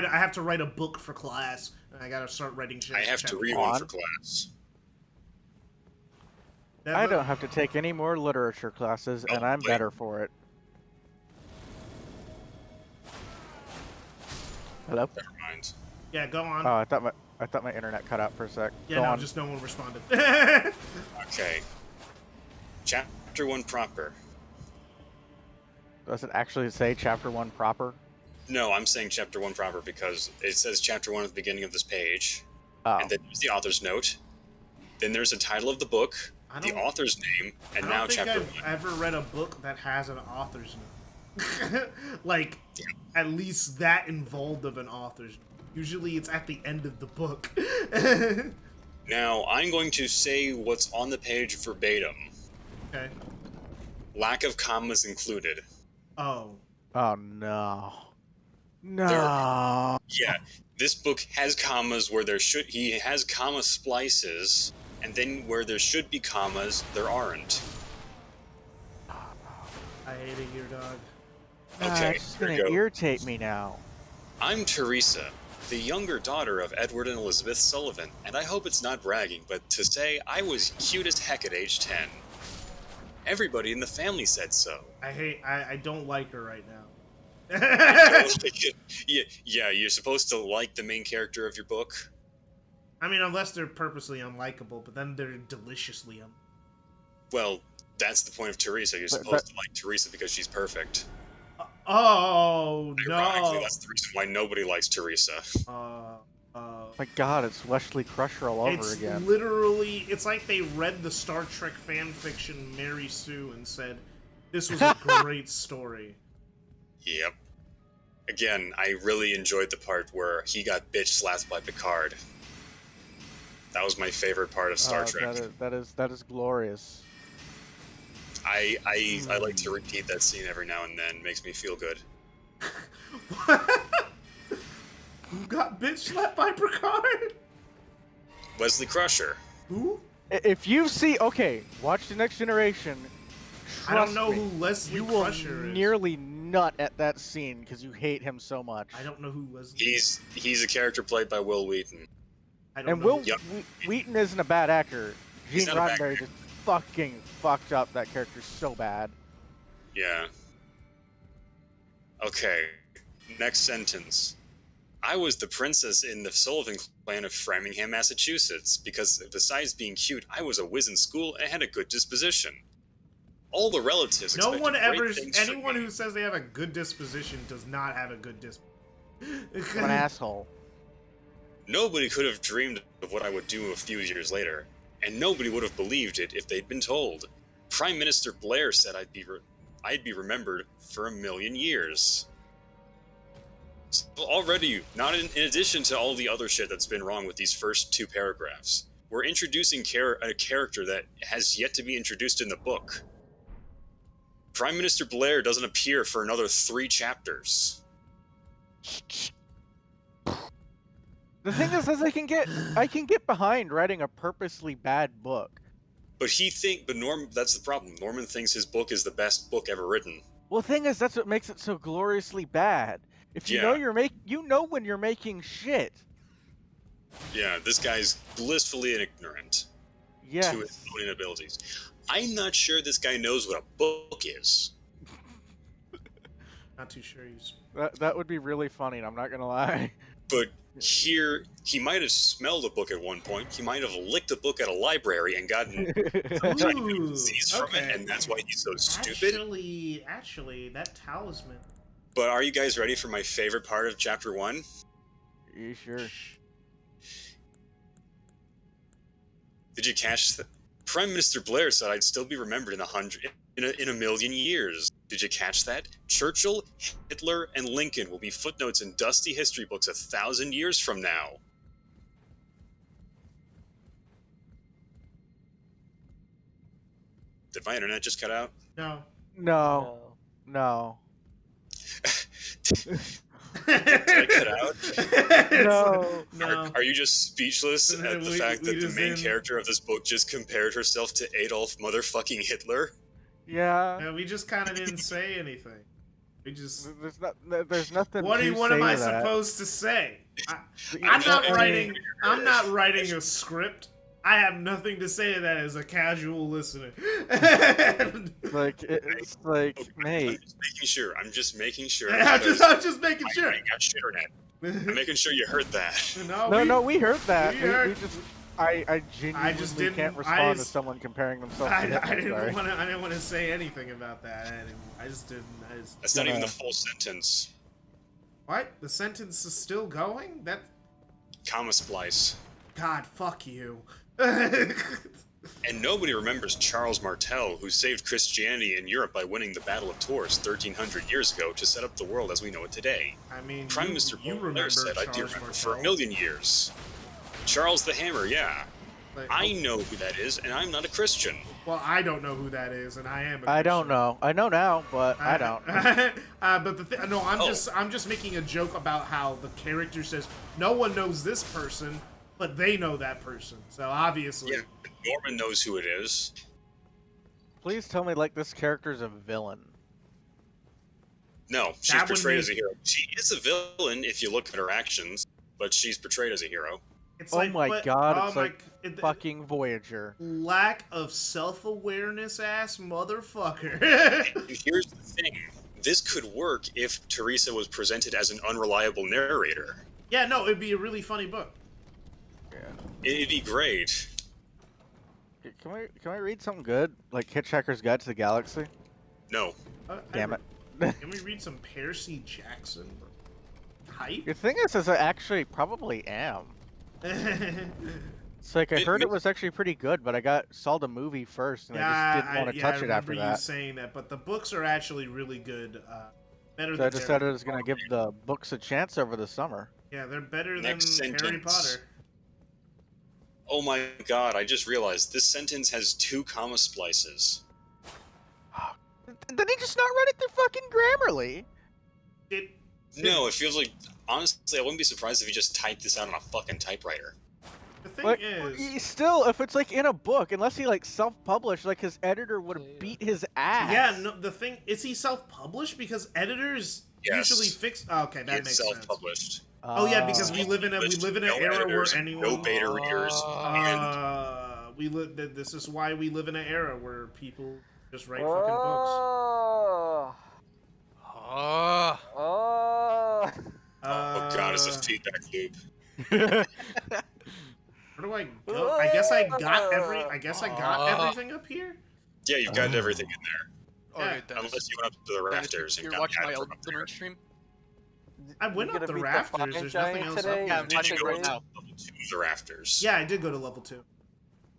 I have to write a book for class. And I gotta start writing I have to read one for class. I don't have to take any more literature classes, and I'm wait. better for it. Hello? Never mind. Yeah, go on. Oh, I thought my internet cut out for a sec. Yeah, Go no, on. just no one responded. Okay. Chapter 1 proper. Does it actually say chapter 1 proper? No, I'm saying chapter 1 proper because it says chapter 1 at the beginning of this page. Oh. And then there's the author's note. Then there's the title of the book, the author's name, and now I don't think chapter I've 1. ever read a book that has an author's note. Like, at least that involved of an author's note. Usually it's at the end of the book. Now, I'm going to say what's on the page verbatim. Okay. Lack of commas included. Oh. Oh no. No. Yeah, this book has commas where he has comma splices, and then where there should be commas, there aren't. I hate it here, dog. Okay, It's just here we gonna go. irritate me now. I'm Teresa, the younger daughter of Edward and Elizabeth Sullivan, and I hope it's not bragging, but to say I was cute as heck at age 10. Everybody in the family said so. I don't like her right now. Yeah, you're supposed to like the main character of your book. I mean, unless they're purposely unlikable, but then they're deliciously Well, that's the point of Teresa. You're supposed to like Teresa because she's perfect. Oh, Ironically, no. that's the reason why nobody likes Teresa. My God, it's Wesley Crusher all over It's again. literally, it's like they read the Star Trek fan fiction Mary Sue and said, this was a great story. Yep. Again, I really enjoyed the part where he got bitch slapped by Picard. That was my favorite part of Star Trek. That is glorious. I like to repeat that scene every now and then. It makes me feel good. Who got bitch slapped by Picard? Wesley Crusher. Who? If you see, okay, watch The Next Generation. I don't trust know me, who Leslie you will Crusher is. nearly nut at that scene because you hate him so much. I don't know who Leslie. He's a character played by Will Wheaton. I don't And know. Will Yep. Wheaton isn't a bad actor. He's Gene not a bad Roddenberry just fucking fucked up that character so bad. Yeah. Okay. Next sentence. I was the princess in the Sullivan clan of Framingham, Massachusetts, because besides being cute, I was a whiz in school and had a good disposition. All the relatives No expected one great ever. things from Anyone me. who says they have a good disposition does not have a good disposition. I'm an asshole. Nobody could have dreamed of what I would do a few years later, and nobody would have believed it if they'd been told. Prime Minister Blair said I'd be remembered for 1,000,000 years. So already, not in addition to all the other shit that's been wrong with these first 2 paragraphs, we're introducing a character that has yet to be introduced in the book. Prime Minister Blair doesn't appear for another 3 chapters. The thing is I can get behind writing a purposely bad book. But that's the problem. Norman thinks his book is the best book ever written. Well, the thing is that's what makes it so gloriously bad. If you know you know when you're making shit. Yeah, this guy's blissfully ignorant Yes. to his own inabilities. I'm not sure this guy knows what a book is. Not too sure he's. That would be really funny, and I'm not gonna lie. But here, he might have smelled a book at one point. He might have licked a book at a library and gotten Ooh, disease from okay. it, and that's why he's so stupid. Actually, that talisman. But are you guys ready for my favorite part of chapter 1? You sure? Did you catch that? Prime Minister Blair said I'd still be remembered in 1,000,000 years. Did you catch that? Churchill, Hitler, and Lincoln will be footnotes in dusty history books 1,000 years from now. Did my internet just cut out? No. No. No. Did I cut out? No. No. Are you just speechless at the fact that the just main didn't. character of this book just compared herself to Adolf motherfucking Hitler? Yeah. Yeah, we just kind of didn't say anything. We just. There's nothing. What to am say I to that. supposed to say? I'm not writing. I'm not writing a script. I have nothing to say to that as a casual listener. Like it's like, mate. I'm just making sure. I'm because just making sure. I got shitternet. I'm making sure you heard that. No, we heard that. we We heard- just, I genuinely didn't- can't I respond just- to someone comparing themselves I to Hitler. didn't sorry. want to. I didn't want to say anything about that. I just didn't. That's not even the full sentence. What? The sentence is still going? That. Comma splice. God, fuck you. And nobody remembers Charles Martel, who saved Christianity in Europe by winning the Battle of Tours 1,300 years ago to set up the world as we know it today. I mean, Prime Minister you Blair remember said I'd be Charles remembered for Martel. 1,000,000 years. Charles the Hammer, yeah. Like, I know who that is, and I'm not a Christian. Well, I don't know who that is, and I am. I don't know. I know now, but I don't. But no, I'm just making a joke about how the character says no one knows this person, but they know that person. So obviously, Yeah, Norman knows who it is. Please tell me like this character's a villain. No, she's That would portrayed make- as a hero. She is a villain if you look at her actions, but she's portrayed as a hero. it's Oh like, my but- god, oh it's my- like it- fucking Voyager. lack of self-awareness ass motherfucker. And here's the thing. This could work if Teresa was presented as an unreliable narrator. Yeah, no, it'd be a really funny book. It'd be great. Can we read something good? Like Hitchhiker's Guide to the Galaxy? No. Damn it. Can we read some Percy Jackson? Hype? The thing is I actually probably am. It's like I heard it was actually pretty good, but I saw the movie first and I just didn't want to touch it after I remember you that. saying that, but the books are actually really good. Better So I than decided I Harry was gonna Potter. give the books a chance over the summer. Yeah, they're better Next than Harry sentence. Potter. Oh my god, I just realized this sentence has 2 comma splices. Did he just not run it through fucking Grammarly? It. No, it feels like, honestly, I wouldn't be surprised if he just typed this out on a fucking typewriter. The thing Like, is, still, if it's like in a book, unless he like self-published, like his editor would have beat his ass. yeah, no, the thing is, he self-published because editors Yes. usually fix. Oh, okay, that It's makes sense. self-published. Oh yeah, because we live in an No era where editors, anyone. no beta readers, and We live. This is why we live in an era where people just write fucking books. Oh. Oh. Oh. oh god, it's a feedback loop. Where do I go? I guess I got everything up here. Yeah, you've got everything in there. Okay, Dennis. Unless you went up to the Dennis, rafters and you're got watching the my item Elden up there. Ring stream? I went You up gonna the beat the rafters. fire There's nothing giant else today? up Yeah, there. I'm Did you watching go right to now. level 2 of the rafters? Yeah, I did go to level 2.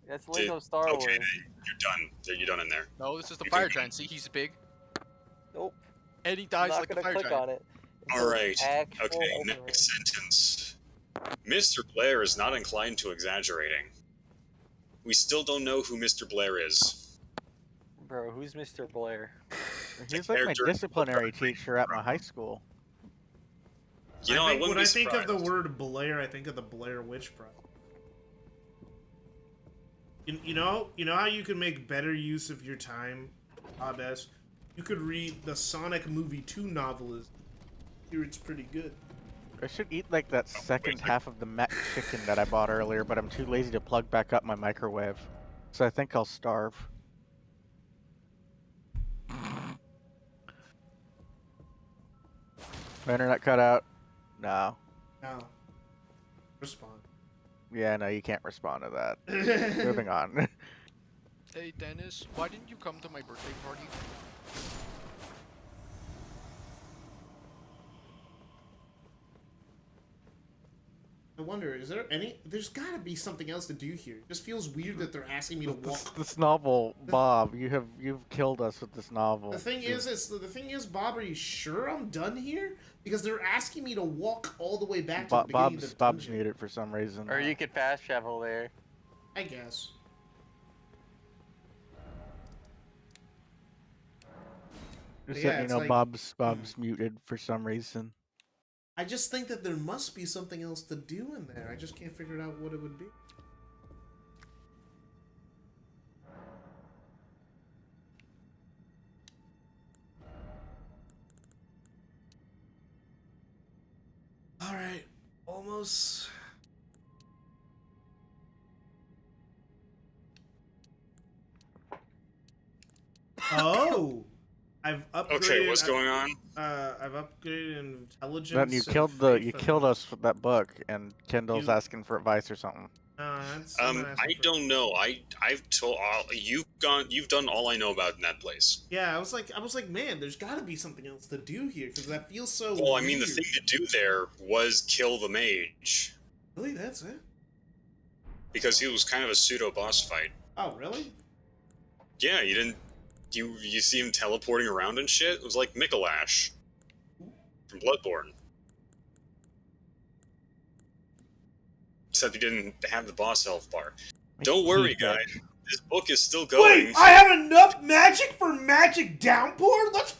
That's Lego Star Wars. Okay, you're done. You're done in there. No, this is the You fire can- giant. See, he's big. Nope. And he I'm dies not like the gonna fire click giant. on it. All right. Actual Okay, open next sentence. Mr. Blair is not inclined to exaggerating. We still don't know who Mr. Blair is. Bro, who's Mr. Blair? He's like my character- disciplinary teacher at my high school. You know, I wouldn't when be I think of the surprised. word Blair, I think of the Blair Witch Project. You know how you can make better use of your time, Abes? You could read the Sonic Movie 2 novelist. Here it's pretty good. I should eat like that second half of the Mac chicken that I bought earlier, but I'm too lazy to plug back up my microwave. So I think I'll starve. My internet cut out. No. Now, respond. Yeah, no, you can't respond to that. Moving on. Hey, Dennis, why didn't you come to my birthday party? I wonder, is there any? There's gotta be something else to do here. It just feels weird that they're asking me to walk. This novel, Bob, you've killed us with this novel. The thing is, Bob, are you sure I'm done here? Because they're asking me to walk all the way back to the beginning of the Bob's dungeon. muted for some reason. Or you could fast travel there. I guess. Just Yeah, letting you it's know, like- Bob's muted for some reason. I just think that there must be something else to do in there. I just can't figure out what it would be. Alright, almost. Oh! I've upgraded. Okay, what's going on? I've upgraded intelligence. Then you and faith killed us with that book, and Kendall's You- asking for advice or something. That's, I'm not I asking for- don't know. I've told you've done all I know about in that place. Yeah, I was like, man, there's got to be something else to do here because that feels so. Well, I mean, the weird. thing to do there was kill the mage Really, that's it? because he was kind of a pseudo boss fight. Oh, really? Yeah, you didn't. You see him teleporting around and shit. It was like Mikolash from Bloodborne. Except he didn't have the boss health bar. Don't worry, guys. This book is still going. Wait, I have enough magic for magic downpour. Let's.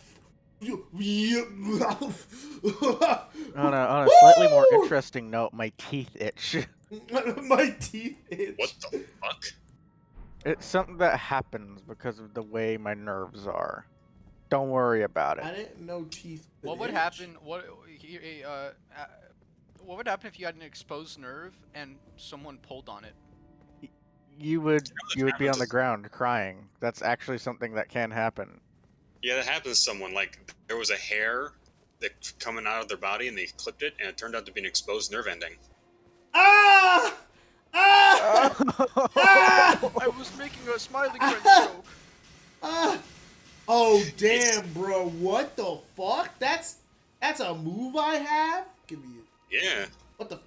On a slightly more interesting note, my teeth itch. My teeth itch. What the fuck? It's something that happens because of the way my nerves are. Don't worry about I it. didn't know teeth. What could would itch. happen? What would happen if you had an exposed nerve and someone pulled on it? You would be on the happens. ground crying. That's actually something that can happen. Yeah, that happened to someone. Like, there was a hair that coming out of their body, and they clipped it, and it turned out to be an exposed nerve ending. Ah! Ah! Ah! I was making a smiling friend joke. Ah! Oh damn, bro! What the fuck? That's a move I have. Give me it. Yeah. What the?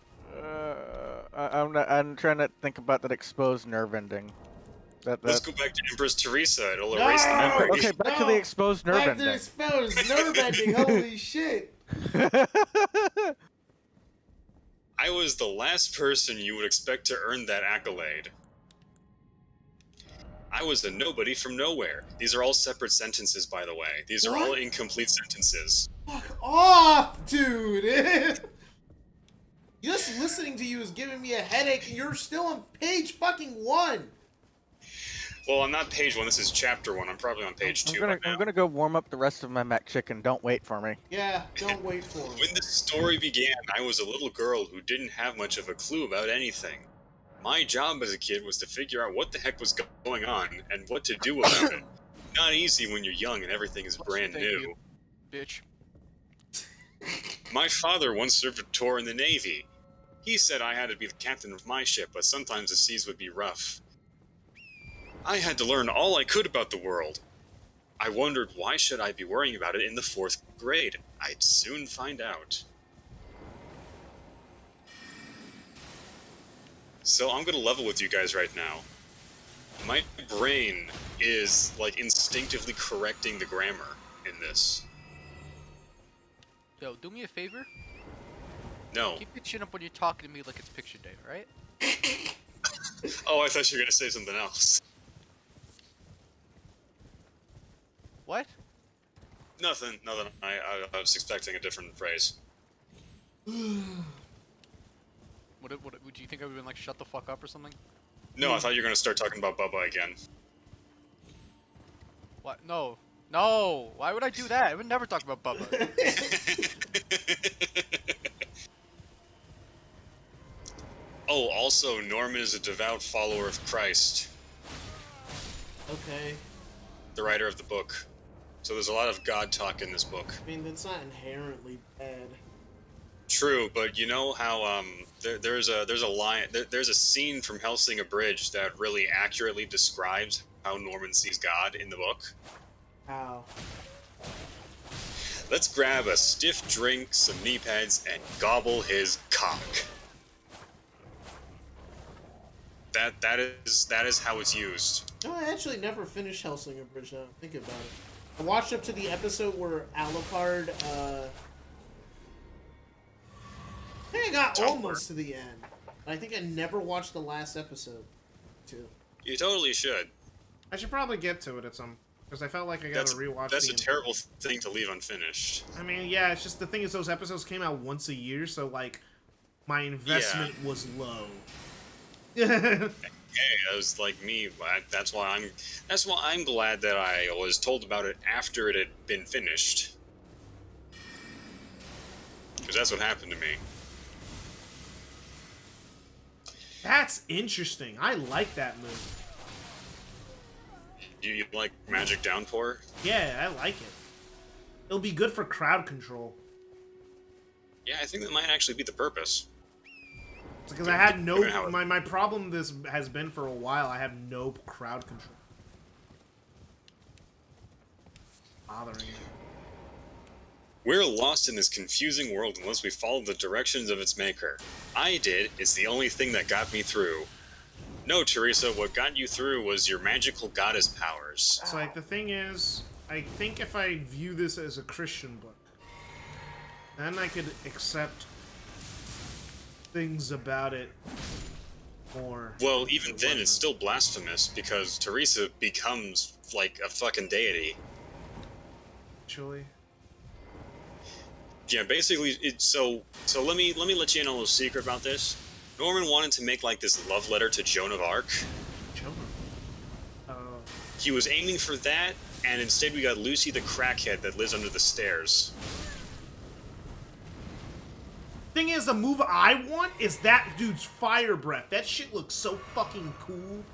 I'm trying to think about that exposed nerve ending. Let's go back to Empress Teresa. It'll erase the No! memory. Okay, back to the exposed nerve Back to ending. the exposed nerve ending. Holy shit! I was the last person you would expect to earn that accolade. I was a nobody from nowhere. These are all separate sentences, by the way. These are all What? incomplete sentences. Fuck off, dude! Just listening to you is giving me a headache, and you're still on page fucking 1. Well, I'm not page 1. This is chapter 1. I'm probably on page 2 by now. I'm gonna go warm up the rest of my mac chicken. Don't wait for me. Yeah, don't wait for him. When the story began, I was a little girl who didn't have much of a clue about anything. My job as a kid was to figure out what the heck was going on and what to do about it. Not easy when you're young and everything is brand Thank new. you, bitch. My father once served a tour in the Navy. He said I had to be the captain of my ship, but sometimes the seas would be rough. I had to learn all I could about the world. I wondered why should I be worrying about it in the 4th grade. I'd soon find out. So I'm gonna level with you guys right now. My brain is, like, instinctively correcting the grammar in this. Yo, do me a favor. No. Keep your chin up when you're talking to me like it's picture day, alright? Oh, I thought you were gonna say something else. What? Nothing. I was expecting a different phrase. What would you think I would have been like, shut the fuck up or something? No, I thought you were gonna start talking about Bubba again. What? No. No! Why would I do that? I would never talk about Bubba. Oh, also, Norman is a devout follower of Christ, Okay. the writer of the book. So there's a lot of God talk in this book. I mean, that's not inherently bad. True, but you know how there's a line, there's a scene from Hellsinger Bridge that really accurately describes how Norman sees God in the book. How? Let's grab a stiff drink, some knee pads, and gobble his cock. That is how it's used. No, I actually never finished Hellsinger Bridge now. Think about it. I watched up to the episode where Alucard, I think I got almost to the end. But I think I never watched the last episode, too. You totally should. I should probably get to it at some... Because I felt like I gotta rewatch That's the a terrible thing to leave unfinished. I mean, yeah, it's just the thing is those episodes came out once a year, so, like, my investment was low. Hey, that was like me. That's why I'm glad that I was told about it after it had been finished. Because that's what happened to me. That's interesting. I like that move. You like Magic Downpour? Yeah, I like it. It'll be good for crowd control. Yeah, I think that might actually be the purpose. Because I had no... My problem this has been for a while, I have no crowd control. Bothering me. We're lost in this confusing world unless we follow the directions of its maker. I did. It's the only thing that got me through. No, Teresa, what got you through was your magical goddess powers. So, like, the thing is, I think if I view this as a Christian book, then I could accept things about it more. Well, even then, it's still blasphemous, because Teresa becomes, like, a fucking deity. Actually. Yeah, basically, so let me let you in on a little secret about this. Norman wanted to make, like, this love letter to Joan of Arc. Joan? He was aiming for that, and instead we got Lucy the crackhead that lives under the stairs. Thing is, the move I want is that dude's fire breath. That shit looks so fucking cool.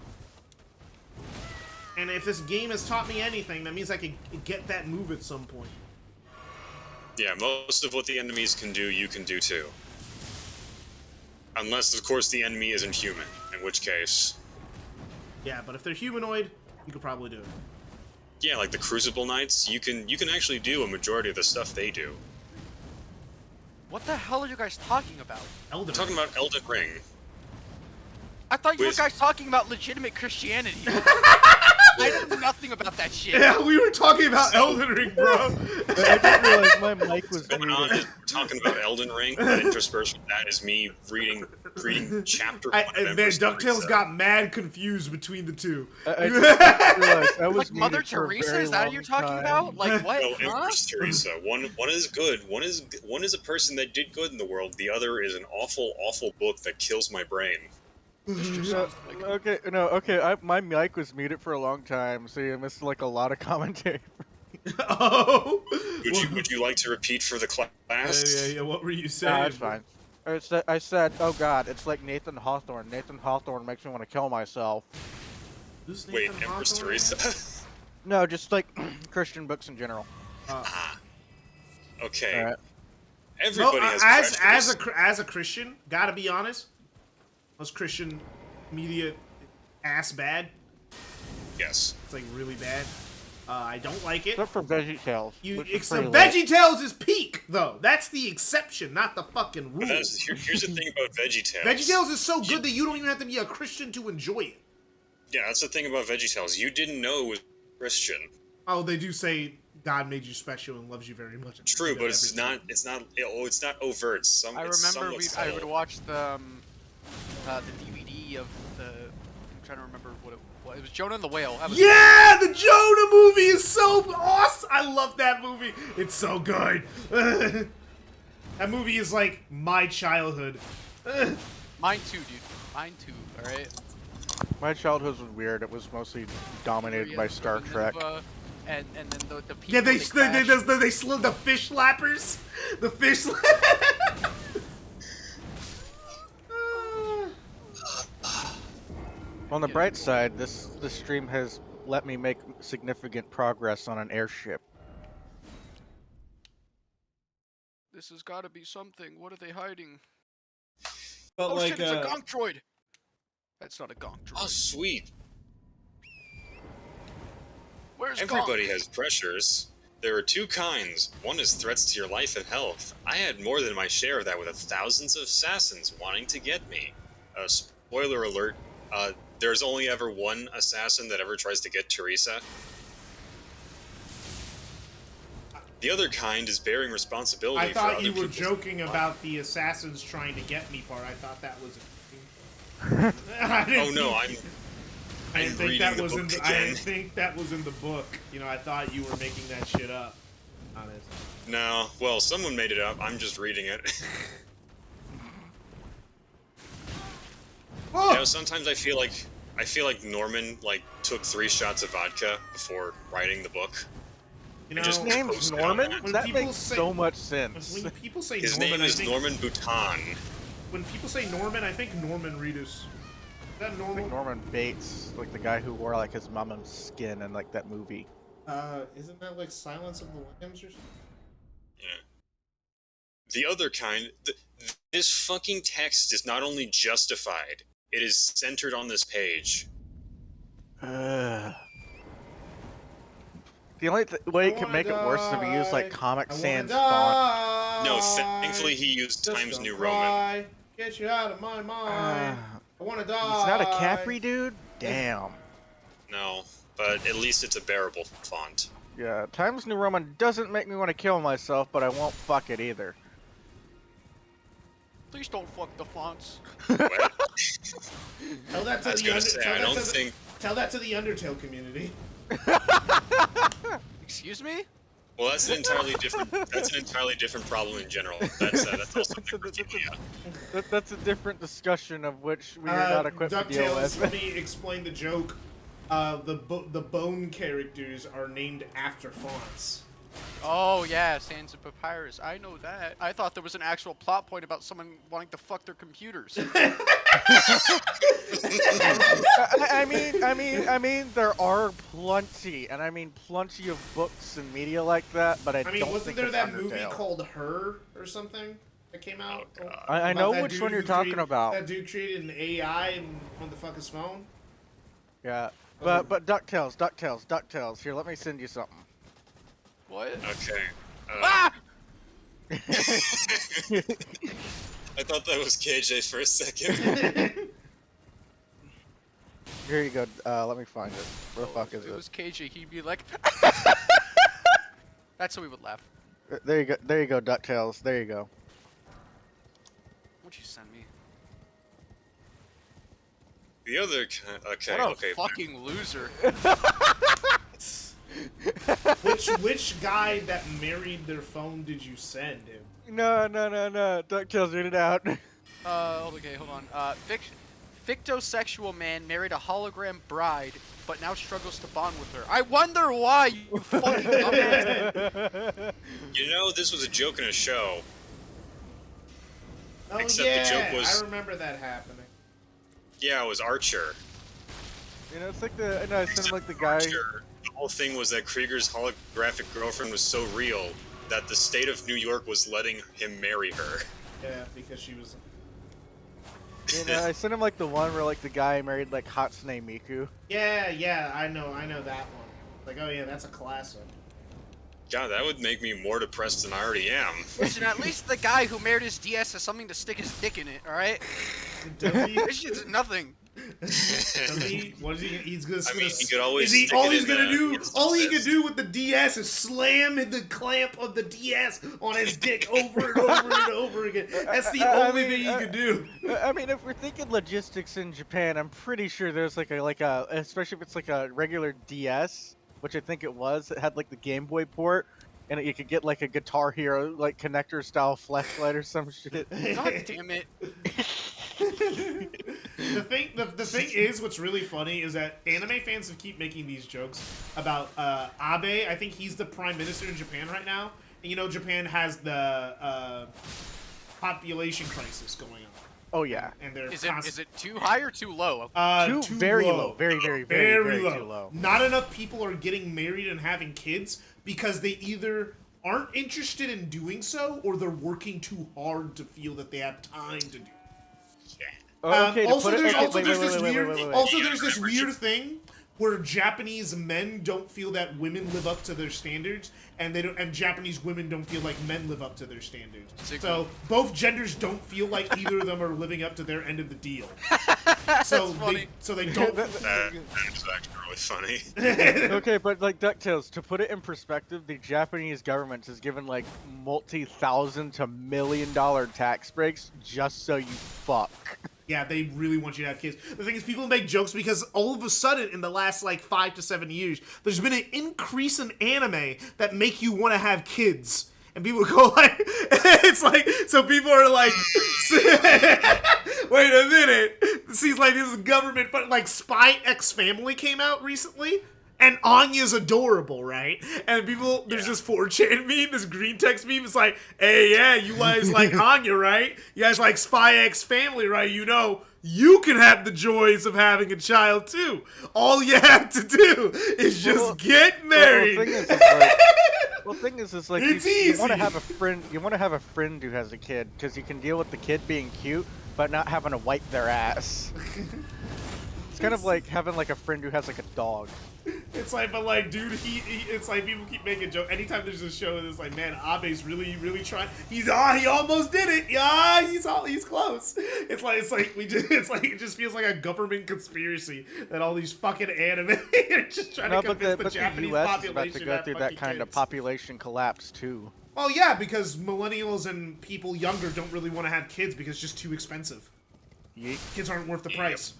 And if this game has taught me anything, that means I could get that move at some point. Yeah, most of what the enemies can do, you can do too. Unless, of course, the enemy isn't human, in which case... Yeah, but if they're humanoid, you could probably do it. Yeah, like the Crucible Knights, you can actually do a majority of the stuff they do. What the hell are you guys talking about? Elden We're talking Ring. about Elden Ring. I thought you With- were guys talking about legitimate Christianity. I know nothing about that shit. Yeah, we were talking about Elden Ring, bro. I didn't realize my mic was Going on muted. is we're talking about Elden Ring, but interspersed with that is me reading chapter 1 of Man, Empress DuckTales Teresa. got mad confused between the two. I just realized I was Like Mother muted for a Teresa? very Is that what long you're talking time. about? Like what? No, Huh? Empress Teresa. One is good. One is a person that did good in the world. The other is an awful, awful book that kills my brain. No, okay. My mic was muted for a long time, so you missed like a lot of commentary. Oh. Would you like to repeat for the class? Yeah. What were you saying? Nah, it's fine. I said, oh god, it's like Nathan Hawthorne. Nathan Hawthorne makes me want to kill myself. Who's Wait, Nathan Empress Hawthorne Teresa? No, just like Christian books in general. again? Okay. Alright. Everybody No, has as a Christian, gotta be honest. Most Christian media ass bad. Yes. It's like really bad. I don't like it. Except for VeggieTales. You, which is except pretty lit. VeggieTales is peak though. That's the exception, not the fucking But rule. here's the thing about VeggieTales. VeggieTales is so good that you don't even have to be a Christian to enjoy it. Yeah, that's the thing about VeggieTales. You didn't know it was Christian. Oh, they do say God made you special and loves you very much. True, but it's not overt. I remember I would watch the DVD of the. I'm trying to remember what it was. It was Jonah and the Whale. That was Yeah, the Jonah movie is so awesome. I love that movie. It's so good. That movie is like my childhood. Mine too, dude. Mine too. All right. My childhood was weird. It was mostly dominated by Star Trek. And then the people. Yeah, they crash. slid the fish lappers. The fish. On the bright side, this stream has let me make significant progress on an airship. This has got to be something. What are they hiding? But Oh shit! It's a gonk droid. That's not a gonk droid. Oh, sweet. Where's Everybody Gonk? has pressures. There are two kinds. One is threats to your life and health. I had more than my share of that with thousands of assassins wanting to get me. Spoiler alert, there's only ever one assassin that ever tries to get Teresa. The other kind is bearing responsibility I for thought other you were people's joking lives. about the assassins trying to get me part. I thought that was. Oh no, I I'm didn't think reading that the was in. book I again. didn't think that was in the book. You know, I thought you were making that shit up. Honest. No, well, someone made it up. I'm just reading it. Oh! You know, sometimes I feel like Norman took 3 shots of vodka before writing the book. You know, just His name's coasted Norman? on When That people makes say- so much sense. when people say His Norman, name is I think, Norman Bhutan. When people say Norman, I think Norman Reedus. Is that normal? Like Norman Bates, like the guy who wore like his mama's skin in like that movie. Isn't that like Silence of the Lambs or something? Yeah. The other kind, this fucking text is not only justified, it is centered on this page. The only way it could make it worse is if he used like Comic Sans font. No, thankfully he used Just Times don't New cry. Roman. Get you out of my mind. I wanna die. He's not a Capri dude? Damn. No, but at least it's a bearable font. Yeah, Times New Roman doesn't make me want to kill myself, but I won't fuck it either. Please don't fuck the fonts. What? Tell that to I was the gonna say, I don't think... Tell that to the Undertale community. Excuse me? Well, that's an entirely different problem in general. That's also necrophilia. That's a different discussion of which we are not equipped to deal DuckTales, with. let me explain the joke. The bone characters are named after fonts. Oh yeah, Sands of Papyrus. I know that. I thought there was an actual plot point about someone wanting to fuck their computers. I mean, there are plenty, and I mean plenty of books and media like that, but I I mean, don't wasn't think there it's that movie Undertale. called Her or something that came out? Oh, God. I About know that which dude one you're who talking created- about. That dude created an AI and wanted to fuck his phone. Yeah, but DuckTales. Here, let me send you something. What? Okay. Ah! I thought that was KJ for a second. Here you go. Let me find it. Where the fuck If is it it? was KJ, he'd be like, that's how we would laugh. There you go. There you go, DuckTales. There you go. What'd you send me? The other okay, What a okay. fucking loser. Which guy that married their phone did you send him? No. DuckTales, read it out. Okay, hold on. Fictosexual man married a hologram bride, but now struggles to bond with her. I wonder why, you fucking dumbass. You know, this was a joke in a show. Oh Except yeah, the joke was- I remember that happening. Yeah, it was Archer. You know, it's like the. No, I sent him like the guy. Archer. The whole thing was that Krieger's holographic girlfriend was so real that the state of New York was letting him marry her. Yeah, because she was. You know, I sent him like the one where like the guy married like Hatsune Miku. Yeah, I know that one. Like, oh yeah, that's a classic. God, that would make me more depressed than I already am. Listen, at least the guy who married his DS has something to stick his dick in it, alright? Does he? This shit's nothing. Does he? What is he? He's gonna. I mean, he could always Is he? stick All it he's in gonna the- do? yes, All he yes. can do with the DS is slam the clamp of the DS on his dick over and over and over again. That's the only thing he can do. I mean, if we're thinking logistics in Japan, I'm pretty sure there's like a especially if it's like a regular DS, which I think it was. It had like the Game Boy port, and you could get like a Guitar Hero like connector style flashlight or some shit. God damn it. The thing is, what's really funny is that anime fans keep making these jokes about Abe. I think he's the prime minister in Japan right now, and you know Japan has the population crisis going on. Oh yeah, And they're Is it too high or too low? too very low. low, very Very too low. Not enough people are getting married and having kids because they either aren't interested in doing so or they're working too hard to feel that they have time to do it. Okay, Also, there's wait. this weird thing where Japanese men don't feel that women live up to their standards, and Japanese women don't feel like men live up to their standards. So both genders don't feel like either of them are living up to their end of the deal. So they don't. That is actually really funny. Okay, but like DuckTales, to put it in perspective, the Japanese government has given like multi-thousand to $1 million tax breaks just so you fuck. Yeah, they really want you to have kids. The thing is, people make jokes because all of a sudden, in the last like 5 to 7 years, there's been an increase in anime that make you want to have kids. And people go like, it's like, so people are like, wait a minute. Seems like this is government, but like Spy X Family came out recently. And Anya's adorable, right? And people, there's this 4chan meme, this green text meme. It's like, hey, yeah, you guys like Anya, right? You guys like Spy X Family, right? You know, you can have the joys of having a child too. All you have to do is just get married. The thing is, it's like It's you want to easy. have a friend. You want to have a friend who has a kid because you can deal with the kid being cute, but not having to wipe their ass. It's kind of like having like a friend who has like a dog. It's like, but like, dude, it's like people keep making jokes. Anytime there's a show that's like, man, Abe's really trying. He almost did it. Yeah, he's close. It's like it just feels like a government conspiracy that all these fucking anime are just trying to convince the Japanese US population is about to go through that fucking kind of kids. population collapse too. Well, yeah, because millennials and people younger don't really want to have kids because it's just too expensive. Yeet. Kids aren't worth the price.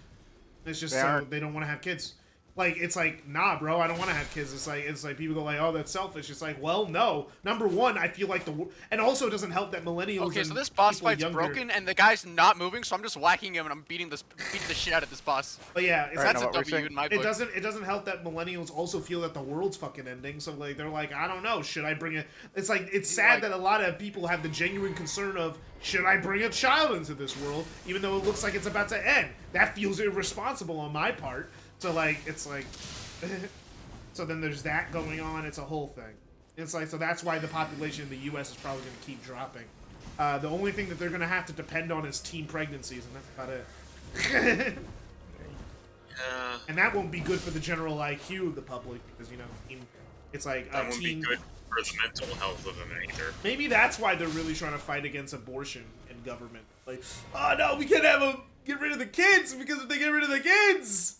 It's just They so aren't. they don't want to have kids. Like, it's like, nah, bro, I don't want to have kids. It's like people go like, oh, that's selfish. It's like, well, no. Number one, I feel like and also it doesn't help that millennials. Okay, and so this boss people fight's younger, broken and the guy's not moving, so I'm just whacking him and I'm beating the shit out of this boss. But yeah, it's, That's know a what we're W saying? in my it book. doesn't help that millennials also feel that the world's fucking ending. So like they're like, I don't know, should I bring it? It's like it's sad that a lot of people have the genuine concern of should I bring a child into this world, even though it looks like it's about to end. That feels irresponsible on my part. So like it's like. So then there's that going on. It's a whole thing. It's like, so that's why the population in the U.S. is probably going to keep dropping. The only thing that they're going to have to depend on is teen pregnancies, and that's about it. And that won't be good for the general IQ of the public, because, you know, it's like That won't be good for the mental health of them either. Maybe that's why they're really trying to fight against abortion in government. Like, oh no, we can't have them get rid of the kids, because if they get rid of the kids,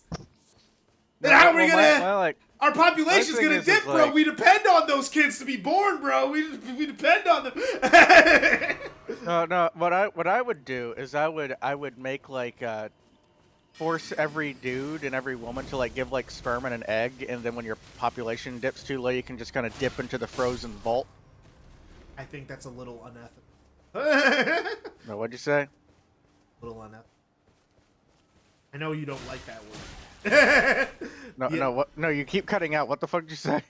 Then how are we gonna? like, Our population's my thing gonna is, dip, is bro. like- We depend on those kids to be born, bro. We depend on them. no. What I would do is I would make like force every dude and every woman to like give like sperm and an egg, and then when your population dips too low, you can just kind of dip into the frozen vault. I think that's a little unethical. No, what'd you say? A little unethical. I know you don't like that word. No, Yeah. no, what? No, you keep cutting out. What the fuck did you say?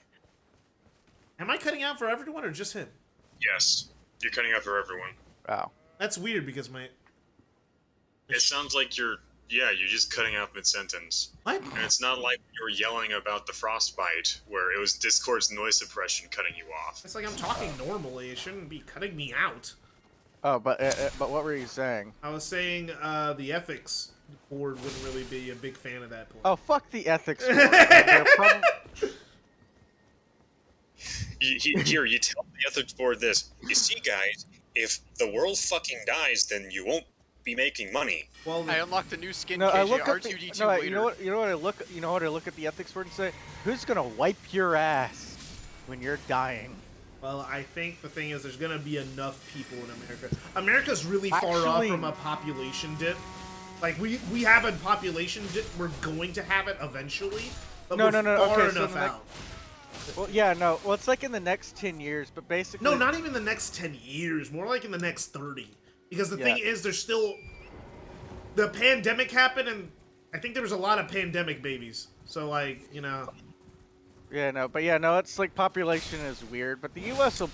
Am I cutting out for everyone or just him? Yes, you're cutting out for everyone. Oh. That's weird because my It sounds like you're just cutting out mid-sentence. what? And it's not like you were yelling about the frostbite, where it was Discord's noise suppression cutting you off. It's like I'm talking normally. It shouldn't be cutting me out. Oh, but what were you saying? I was saying the ethics board wouldn't really be a big fan of that point. Oh, fuck the ethics board. They're prob- You tell the ethics board this. You see, guys, if the world fucking dies, then you won't be making money. Well, I unlocked a new skin, No, I KJ, look at R2D2 the, no, later. you know what I look at the ethics board and say, who's gonna wipe your ass when you're dying? well, I think the thing is, there's gonna be enough people in America. America's really far off Actually- from a population dip. Like we have a population dip. We're going to have it eventually. But No, we're no, no, far okay, so enough the next- out. Well, yeah, no. Well, it's like in the next 10 years, but basically. No, not even the next 10 years. More like in the next 30. Because the Yeah. thing is, there's still... The pandemic happened, and I think there was a lot of pandemic babies. So, like, you know... Yeah, no, but yeah, no. It's like population is weird, but the U.S. will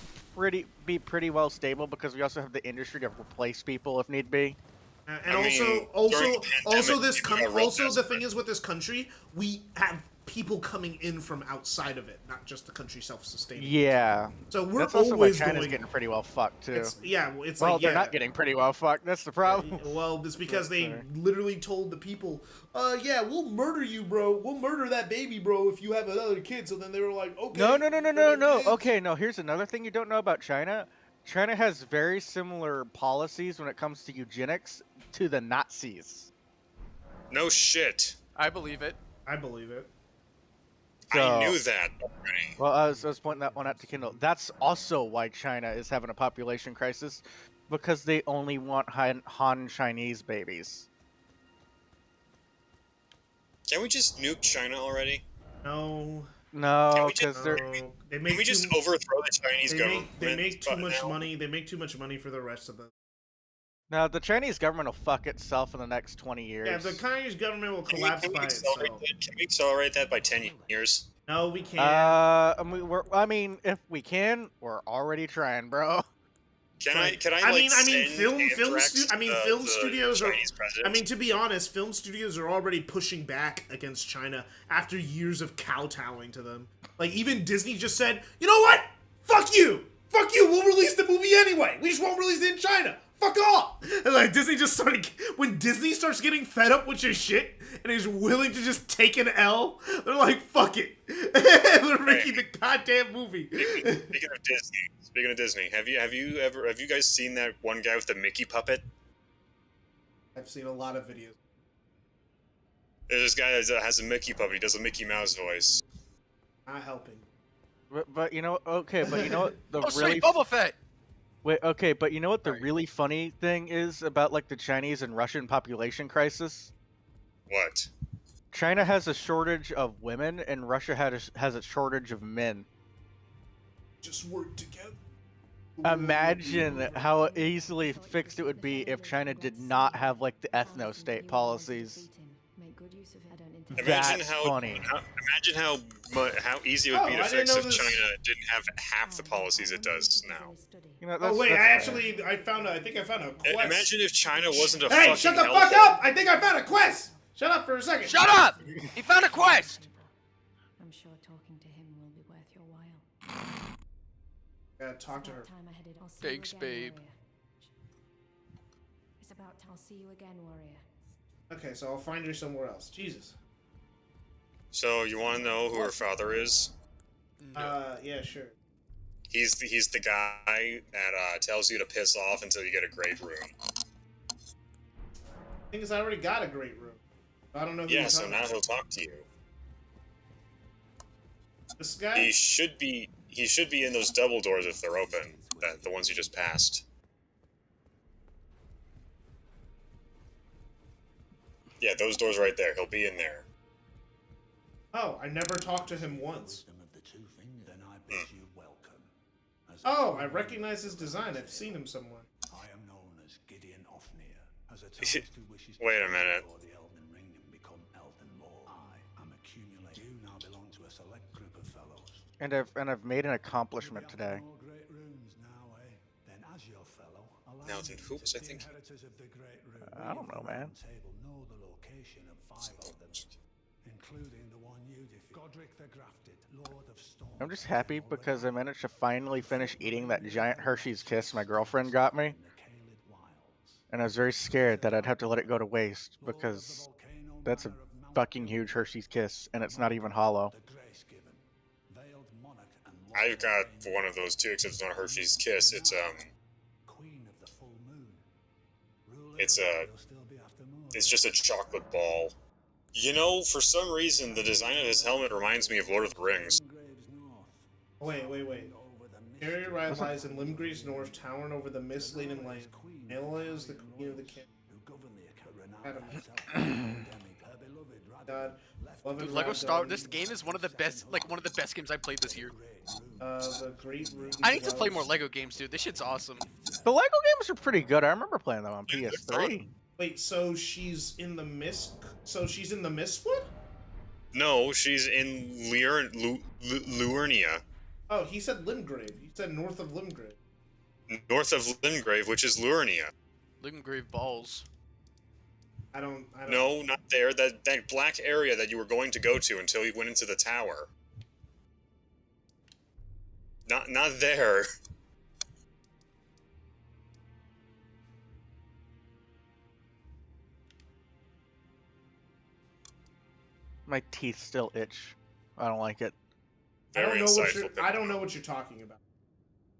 be pretty well stable because we also have the industry to replace people if need be. And I mean, during the pandemic, people got real also the thing desperate. is with this country, we have people coming in from outside of it, not just the country self-sustaining. Yeah. So we're That's also why always China's going. getting pretty well fucked too. It's, yeah, it's Well, like they're yeah. not getting pretty well fucked. That's the problem. Well, it's because they Sorry. literally told the people, yeah, we'll murder you, bro. We'll murder that baby, bro, if you have another kid. So then they were like, okay. No. we're kids. Okay, no. Here's another thing you don't know about China. China has very similar policies when it comes to eugenics to the Nazis. No shit. I believe it. I believe it. So- I knew that already. Well, I was pointing that one out to Kindle. That's also why China is having a population crisis, because they only want Han Chinese babies. Can we just nuke China already? No. No, Can we just- because they're No. They Can make we just too, overthrow the Chinese government? they make too much now? money. They make too much money for the rest of the. no. The Chinese government will fuck itself in the next 20 years. Yeah, the Chinese government will Can we, collapse can we by accelerate itself. that? Can we accelerate that by 10 years? No, we can't. I mean, if we can, we're already trying, bro. Can Like, I I like mean, send film Anthrax stu- I mean, to film the studios are- Chinese president? I mean, to be honest, film studios are already pushing back against China after years of kowtowing to them. Like, even Disney just said, you know what? Fuck you! Fuck you! We'll release the movie anyway! We just won't release it in China! Fuck off! And like, Disney just started... When Disney starts getting fed up with your shit and is willing to just take an L, they're like, fuck it. We're making the goddamn movie. Speaking of Disney, have you guys seen that one guy with the Mickey puppet? I've seen a lot of videos. There's this guy that has a Mickey puppet. He does a Mickey Mouse voice. Not helping. But you know, okay, but you know what the Oh, really sweet, Boba Fett! wait, okay, but you know what the Sorry. really funny thing is about like the Chinese and Russian population crisis? What? China has a shortage of women, and Russia has a shortage of men. Just work together. Imagine how easily fixed it would be if China did not have like the ethno-state policies. Imagine That's how funny. Imagine how easy it would be Oh, to I didn't fix know if this. China didn't have half the policies it does now. You know, Oh wait, that's- I found a quest. Imagine if China wasn't a Hey, fucking shut the hellhole. fuck up! I think I found a quest! Shut up for a second. Shut up! He found a quest! I'm sure talking to him will be worth your while. Gotta talk to her. Time I headed, I'll see you Thanks, again, babe. warrior. It's about I'll see you again, warrior. Okay, so I'll find her somewhere else. Jesus. So you want to know who her father is? Yeah, sure. He's the guy that tells you to piss off until you get a great room. Thing is, I already got a great room. I don't know who Yeah, you're so talking now about. he'll talk to you. This guy? He should be in those double doors if they're open. The ones you just passed. Yeah, those doors right there. He'll be in there. Oh, I never talked to him once. Hmm. Oh, I recognize his design. I've seen him somewhere. I am known as Gideon Ofnir, as a who wishes Wait a minute. for the Elden Ring and become Elden Lord. I am accumulating. You now belong to a select group of fellows. And I've made an accomplishment today. More great runes now, eh? Then as your fellow, allow Now me then, to who was I the thinking? inheritors of the great rune. I don't know, man. Table know the location of 5 of them, including the one you defeated. Godric the Grafted, Lord of Storm. I'm just happy because I managed to finally finish eating that giant Hershey's Kiss my girlfriend got me. And I was very scared that I'd have to let it go to waste because that's a fucking huge Hershey's Kiss and it's not even hollow. I've got one of those too, except it's not Hershey's Kiss. It's just a chocolate ball. You know, for some reason, the design of his helmet reminds me of Lord of the Rings. Wait. Area Ride lies in Limgrave's north, towering over the mist-laden land. Aloy is the queen of the camp. God, Dude, Lego Star. This game is one of the best games I played this year. The Great Rune. I need to play more Lego games, dude. This shit's awesome. The Lego games are pretty good. I remember playing them on PS3. Wait, so she's in the mist? So she's in the Mistwood? No, she's in Liurnia, Oh, he said Limgrave. He said north of Limgrave. north of Limgrave, which is Liurnia. Limgrave balls. I don't. No, not there. That black area that you were going to go to until you went into the tower. Not there. My teeth still itch. I don't like it. Very insightful. I don't know what you're talking about.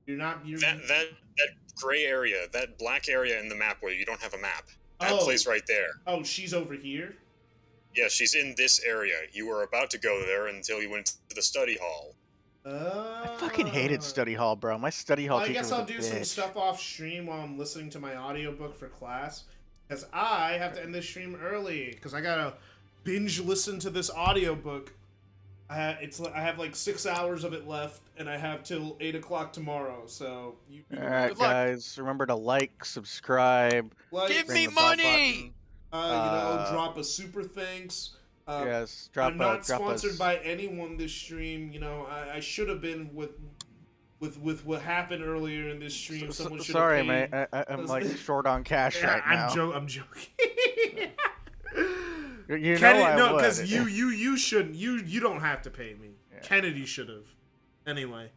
You're not. You're, That gray area, that black area in the map where you don't have a map. That Oh. place right there. Oh, she's over here. Yeah, she's in this area. You were about to go there until you went to the study hall. I fucking hated study hall, bro. My study hall Well, I teacher guess was a I'll do some bitch. stuff off stream while I'm listening to my audiobook for class. Because I have to end this stream early. Because I gotta binge listen to this audiobook. I have like 6 hours of it left, and I have till 8 o'clock tomorrow. So you Alright, Good luck. guys. Remember to like, subscribe. like, Give ring me the bell money! button. drop a super thanks. Yes, drop I'm not a, drop sponsored us. by anyone this stream. You know, I should have been with what happened earlier in this stream. Someone should have Sorry, paid. mate. I'm like short on cash right now. I'm joking. You know Kennedy, I no, would. because you shouldn't. You don't have to pay me. Yeah. Kennedy should have. Anyway.